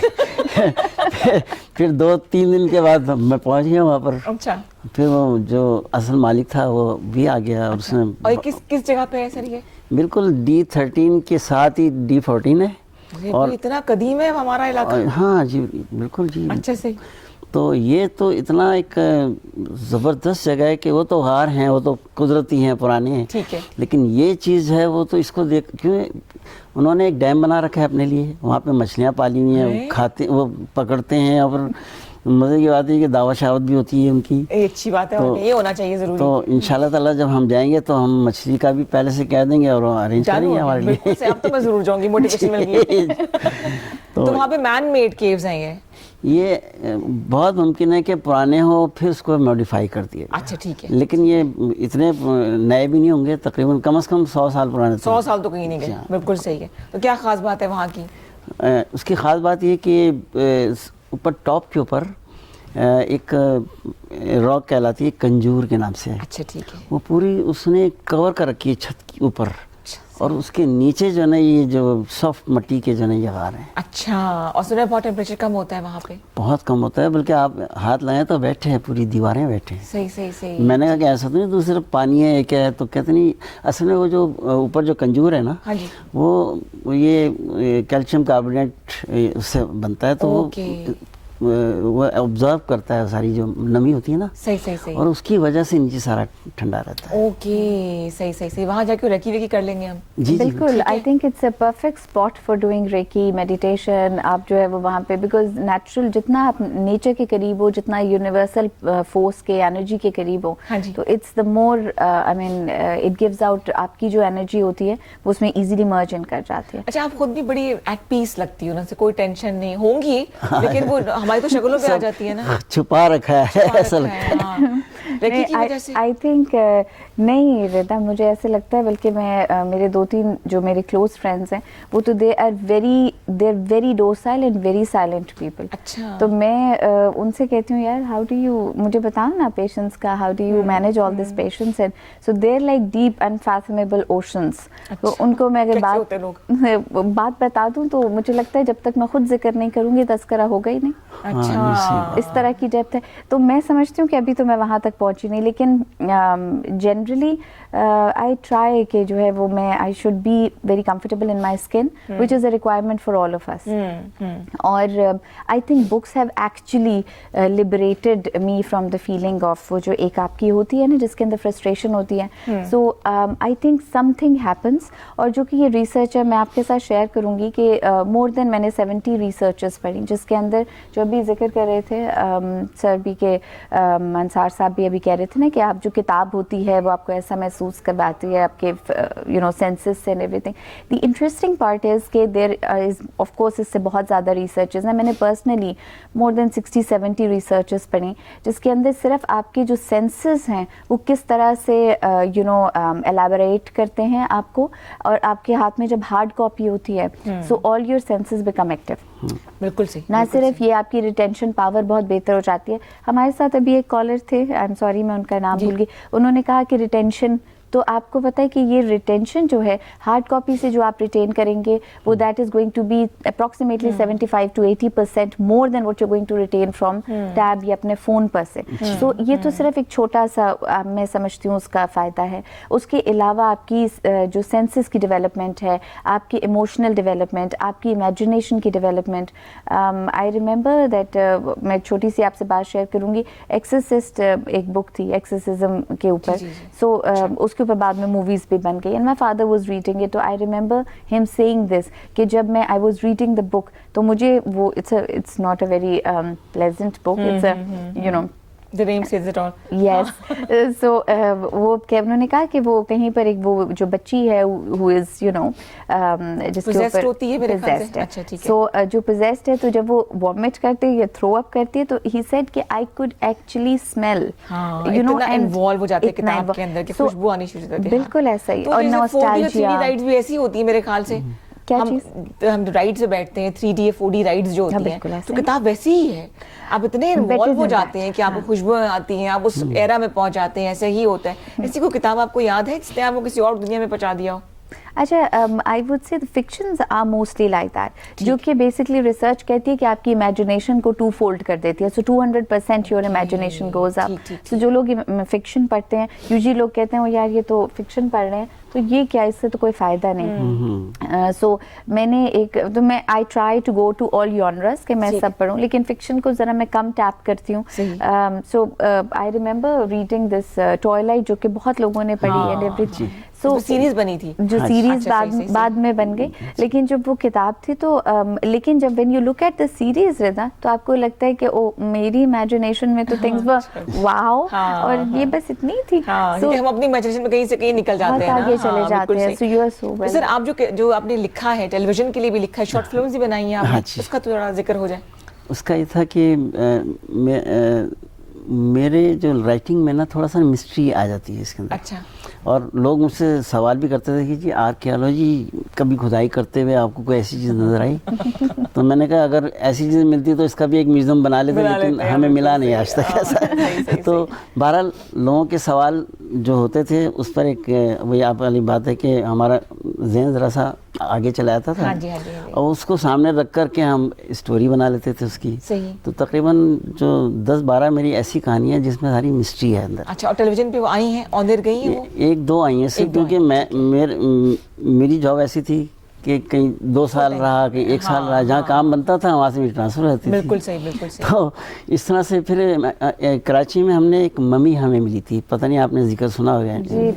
फिर 2-3 दिन के बाद मैं पहुंच गया वहाँ पर। अच्छा। फिर वो जो असल मालिक था वो भी आ गया, और उसने और किस जगह पे है सर ये? बिल्कुल D13 के साथ ही D14 है, और इतना कदीम है हमारा इलाका। हाँ जी बिल्कुल जी। अच्छा सही। तो ये तो इतना एक ज़बरदस्त जगह है कि वो तो हार हैं, वो तो कुदरती हैं, पुराने हैं, ठीक है, लेकिन ये चीज़ है वो तो इसको देख, क्यों उन्होंने एक डैम बना रखा है अपने लिए, वहाँ पे मछलियाँ पाली हुई हैं, खाते वो पकड़ते हैं, और मज़े की बात है कि दावत शावत भी होती है उनकी। अच्छी बात है, ये होना चाहिए ज़रूरी। तो इंशाल्लाह ताला जब हम जाएंगे तो हम मछली का भी पहले से कह देंगे और अरेंज करेंगे हमारे लिए। बिल्कुल से, अब तो मैं ज़रूर जाऊंगी, मोटिवेशन मिल गई। तो वहाँ पे मैन मेड केव्स हैं ये बहुत मुमकिन है कि पुराने हो फिर उसको मॉडिफाई कर दिए। अच्छा ठीक है। लेकिन ये इतने नए भी नहीं होंगे, तकरीबन कम से कम 100 साल पुराने। 100 साल तो कहीं नहीं गए। बिल्कुल सही है। तो क्या ख़ास बात है वहाँ की? उसकी ख़ास बात ये कि ऊपर टॉप के ऊपर एक रॉक कहलाती है, कंजूर के नाम से है। अच्छा ठीक है। वो पूरी उसने कवर कर रखी है छत के ऊपर, और उसके नीचे जो है ना ये जो सॉफ्ट मिट्टी के जो है ये गार हैं। अच्छा, और सुना बहुत टेम्परेचर कम होता है वहाँ पे? बहुत कम होता है, बल्कि आप हाथ लगाएं तो बैठे हैं, पूरी दीवारें बैठे हैं। सही सही सही। मैंने कहा कि ऐसा तो नहीं दूसरा पानी है क्या है, तो कहते नहीं, असल में वो जो ऊपर जो कंजूर है ना, हाँ जी, वो ये कैल्शियम कार्बोनेट उससे बनता है, तो वो ऑब्जर्व करता है सारी जो नमी होती है ना। सही सही सही। और उसकी वजह से नीचे सारा ठंडा रहता है। ओके सही सही सही। वहाँ जाके रेकी वेकी कर लेंगे हम। जी बिल्कुल। I think it's a perfect spot for doing Reiki meditation. आप जो है वो वहाँ पे, बिकॉज नेचुरल जितना आप नेचर के करीब हो, जितना यूनिवर्सल फोर्स के एनर्जी के करीब हो, हाँ जी, तो it's the more I mean it gives out, आपकी जो एनर्जी होती है वो उसमें इजीली मर्ज इन कर जाती है। अच्छा, आप खुद भी बड़ी एट पीस लगती हो ना, से कोई टेंशन नहीं होंगी, लेकिन वो हमारी तो शक्लों पे आ जाती है ना। छुपा रखा है ऐसा लगता है। रेकी की वजह से? आई थिंक नहीं रिदा, मुझे ऐसे लगता है, बल्कि मैं मेरे 2-3 जो मेरे क्लोज फ्रेंड्स हैं वो तो they are very docile and very silent people. अच्छा। तो मैं उनसे कहती हूँ यार हाउ डू यू, मुझे बताओ ना पेशेंस का, how do you manage all this patience, and so they are like deep unfathomable oceans. तो उनको मैं अगर बात बता दूँ तो मुझे लगता है जब तक मैं खुद जिक्र नहीं करूँगी तस्करा होगा ही नहीं। अच्छा, इस तरह की डेप्थ है। तो मैं समझती हूँ कि अभी तो मैं वहाँ तक पहुँची नहीं, लेकिन जनरली आई ट्राई कि जो है वो मैं I should be very comfortable in my skin, which is a requirement for all of us. और I think books have actually liberated me from the feeling of वो जो एक आपकी होती है ना जिसके अंदर फ्रस्ट्रेशन होती है। सो आई थिंक समथिंग हैपन्स, और जो कि ये रिसर्च है मैं आपके साथ शेयर करूँगी कि मोर देन मैंने 70 रिसर्चेस पढ़ी, जिसके अंदर जो अभी जिक्र कर रहे थे सर भी के अंसार साहब भी अभी कह रहे थे ना कि आप जो किताब होती है वो आपको ऐसा महसूस करवाती है आपके you know senses and everything. The interesting part is कि देयर इज़ ऑफ कोर्स इससे बहुत ज़्यादा रिसर्चेस हैं। मैंने पर्सनली मोर देन 60-70 रिसर्चेस पढ़ी, जिसके अंदर सिर्फ आपके जो सेंसेस हैं वो किस तरह से यू नो एलैबोरेट करते हैं आपको, और आपके हाथ में जब हार्ड कॉपी होती है so all your senses become active. बिल्कुल सही। ना सिर्फ ये आपकी रिटेंशन पावर बहुत बेहतर हो जाती है। हमारे साथ अभी एक कॉलर थे, आई एम सॉरी मैं उनका नाम भूल गई, उन्होंने कहा कि रिटेंशन, तो आपको पता है कि ये रिटेंशन जो है हार्ड कॉपी से जो आप रिटेन करेंगे वो that is going to be approximately 75 to 80% more than what you going to retain from tab या अपने फ़ोन पर से। सो ये तो सिर्फ एक छोटा सा मैं समझती हूँ उसका फ़ायदा है। उसके अलावा आपकी जो सेंसेस की डेवलपमेंट है, आपकी इमोशनल डेवलपमेंट, आपकी इमेजिनेशन की डेवलपमेंट। आई रिमेंबर दैट मैं एक छोटी सी आपसे बात शेयर करूँगी, एक्सोर्सिस्ट एक बुक थी एक्सोर्सिज्म के ऊपर। सो उसके ऊपर बाद में मूवीज भी बन गई, and my father was reading it. तो I remember him saying this कि जब मैं I was reading the book तो मुझे वो it's not a very pleasant book, it's a you know The name says it all. Yes. So वो क्या उन्होंने कहा कि वो कहीं पर एक वो जो बच्ची है who is you know जिसके ऊपर होती है मेरे ख्याल से। अच्छा ठीक है। So जो possessed है तो जब वो vomit करते है या throw up करती है तो he said कि I could actually smell, you know, and involve हो जाते हैं किताब के अंदर कि खुशबू आनी शुरू हो जाती है। बिल्कुल ऐसा ही। और nostalgia राइड्स भी ऐसी होती है मेरे ख्याल से। क्या हम राइड से बैठते हैं 3D या 4D राइड्स जो होती हैं, तो किताब वैसी ही है। आप इतने इन्वॉल्व हो जाते हैं कि आपको खुशबू आती है, आप उस एरा में पहुंच जाते हैं। ऐसे ही होता है। ऐसी कोई किताब आपको याद है जिसने आपको किसी और दुनिया में पहुंचा दिया हो? अच्छा, I would say fictions are mostly like that, जो कि बेसिकली रिसर्च कहती है कि आपकी इमेजिनेशन को 2 fold कर देती है। सो 200% योर इमेजिनेशन गोज अप। तो जो लोग फिक्शन पढ़ते हैं यूजली लोग कहते हैं यार ये तो फिक्शन पढ़ रहे हैं, तो ये क्या, इससे तो कोई फ़ायदा नहीं। सो मैंने एक तो मैं I try to go to all genres कि मैं सब पढ़ूं, लेकिन फिक्शन को ज़रा मैं कम टैप करती हूँ। So I remember reading this Twilight, जो कि बहुत लोगों ने पढ़ी एंड एवरीथिंग। सो सीरीज बनी थी, जो सीरीज बाद में बन गई, लेकिन जब वो किताब थी तो लेकिन जब when you look at the series Rida, तो आपको लगता है कि ओ मेरी इमेजिनेशन में तो थिंग्स वर वाओ, और ये बस इतनी थी। सो हम अपनी इमेजिनेशन में कहीं से कहीं निकल जाते हैं, आगे चले जाते हैं। So you are so well. Sir आप जो आपने लिखा है, टेलीविजन के लिए भी लिखा है, शॉर्ट फिल्म्स भी बनाई हैं आपने, उसका थोड़ा जिक्र हो जाए। उसका ये था कि मेरे जो राइटिंग में ना थोड़ा सा मिस्ट्री आ जाती है इसके अंदर। अच्छा। और लोग मुझसे सवाल भी करते थे कि जी आर्कियोलॉजी कभी खुदाई करते हुए आपको कोई ऐसी चीज़ नज़र आई? तो मैंने कहा अगर ऐसी चीज़ मिलती तो इसका भी एक म्यूज़ियम बना लेते, लेकिन हमें मिला नहीं आज तक ऐसा। तो बहरहाल लोगों के सवाल जो होते थे उस पर एक वही आप वाली बात है कि हमारा ज़हन ज़रा सा आगे चला जाता था। हाँ जी, हाँ जी, हाँ जी। और उसको सामने रख कर के हम स्टोरी बना लेते थे उसकी। सही। तो तकरीबन जो 10-12 मेरी ऐसी कहानियाँ जिसमें सारी मिस्ट्री है अंदर। अच्छा, और टेलीविजन पे वो आई हैं, ऑन एयर गई हैं वो? 1-2 आई हैं सिर्फ, क्योंकि मेरी जॉब ऐसी थी कि कहीं 2 साल रहा, कहीं 1 साल रहा, जहाँ काम बनता था वहाँ से मेरी ट्रांसफ़र होती थी। बिल्कुल सही, बिल्कुल सही। तो इस तरह से फिर कराची में हमने एक मम्मी हमें मिली थी, पता नहीं आपने जिक्र सुना होगा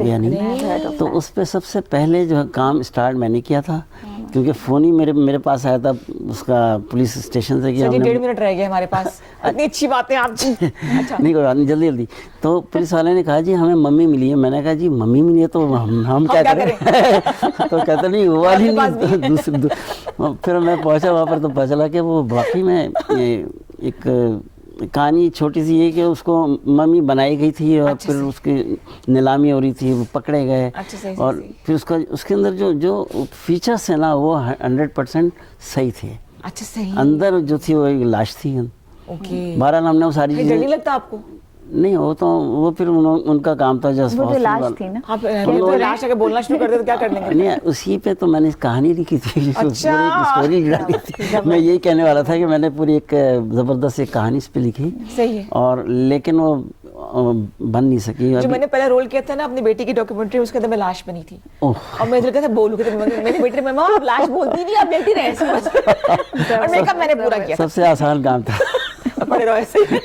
या नहीं। तो उस पर सबसे पहले जो काम स्टार्ट मैंने किया था, क्योंकि फ़ोन ही मेरे पास आया था उसका पुलिस स्टेशन से कि हमने 1.5 मिनट रह गए हमारे पास, इतनी अच्छी बातें आपकी। अच्छा। नहीं कोई बात नहीं, जल्दी। तो पुलिस वाले ने कहा जी हमें मम्मी मिली है। मैंने कहा जी मम्मी मिली है तो हम क्या करें? तो कहते नहीं वो वाली नहीं, फिर मैं पहुंचा वहाँ पर तो पता चला कि वो वाकई में एक कहानी छोटी सी है कि उसको मम्मी बनाई गई थी और फिर उसकी नीलामी हो रही थी, वो पकड़े गए। और फिर उसके अंदर जो फीचर्स है ना वो 100% सही थे। अच्छा, सही। अंदर जो थी वो एक लाश थी। ओके। बहरहाल हमने वो सारी डर नहीं लगता आपको? नहीं, वो फिर उनका काम था जस्ट वो तो लाश थी ना। हाँ, तो लाश आके बोलना शुरू कर दे तो क्या कर देंगे? नहीं, उसी पे तो मैंने कहानी लिखी थी। अच्छा। पूरी एक स्टोरी गिरानी थी। मैं यही कहने वाला था कि मैंने पूरी एक ज़बरदस्त एक कहानी इस पे लिखी। सही है। और लेकिन वो बन नहीं सकी। जो मैंने पहले रोल किया था ना अपनी बेटी की डॉक्यूमेंट्री, उसके अंदर मैं लाश बनी थी। और मैं इधर कहता बोलूं कि मेरी बेटी मम्मा आप लाश बोलती नहीं, आप बेटी रहे ऐसे बस। और मैंने पूरा किया। सबसे आसान काम था। पढ़े रहो ऐसे ही।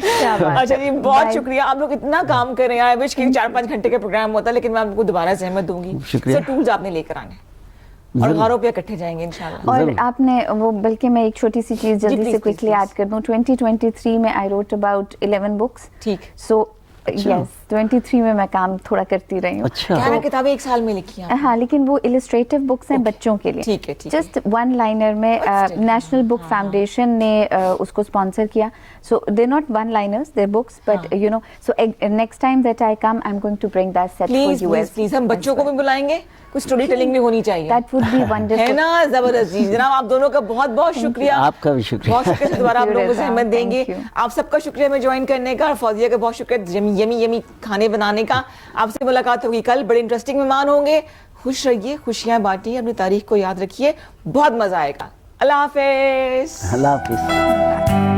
अच्छा जी, बहुत शुक्रिया। आप लोग इतना काम कर रहे हैं। आई विश कि 4-5 घंटे का प्रोग्राम होता, लेकिन मैं आपको दोबारा सहमत दूंगी। शुक्रिया। टूल्स आपने लेकर आने और घरों पे इकट्ठे जाएंगे इंशाल्लाह। और आपने वो, बल्कि मैं एक छोटी सी चीज जल्दी से क्विकली ऐड कर दूं। 2023 में आई रोट अबाउट 11 बुक्स। ठीक। सो यस, 23 में मैं काम थोड़ा करती रही हूँ। अच्छा। 11 किताबें एक साल में लिखी हैं? हाँ, लेकिन वो इलस्ट्रेटिव बुक्स हैं बच्चों के लिए। ठीक है, ठीक जस्ट 1 लाइनर में नेशनल बुक फाउंडेशन ने उसको स्पॉन्सर किया। So they not 1 liners, they books, but you know, so next time that I come I am going to bring that set for you. Please हम बच्चों को भी बुलाएंगे, कुछ स्टोरी टेलिंग भी होनी चाहिए। That would be wonderful. है ना? जबरदस्त जी। जनाब आप दोनों का बहुत बहुत शुक्रिया। आपका भी शुक्रिया। बहुत शुक्रिया। दोबारा आप लोगों को सहमत देंगे। Thank you. आप सबका शुक्रिया हमें ज्वाइन करने का, और फौजिया का बहुत शुक्रिया यमी खाने बनाने का। आपसे मुलाकात होगी कल, बड़े इंटरेस्टिंग मेहमान होंगे। खुश रहिए, खुशियां बांटिए, अपनी तारीख को याद रखिए, बहुत मजा आएगा। अल्लाह हाफिज। अल्लाह हाफिज।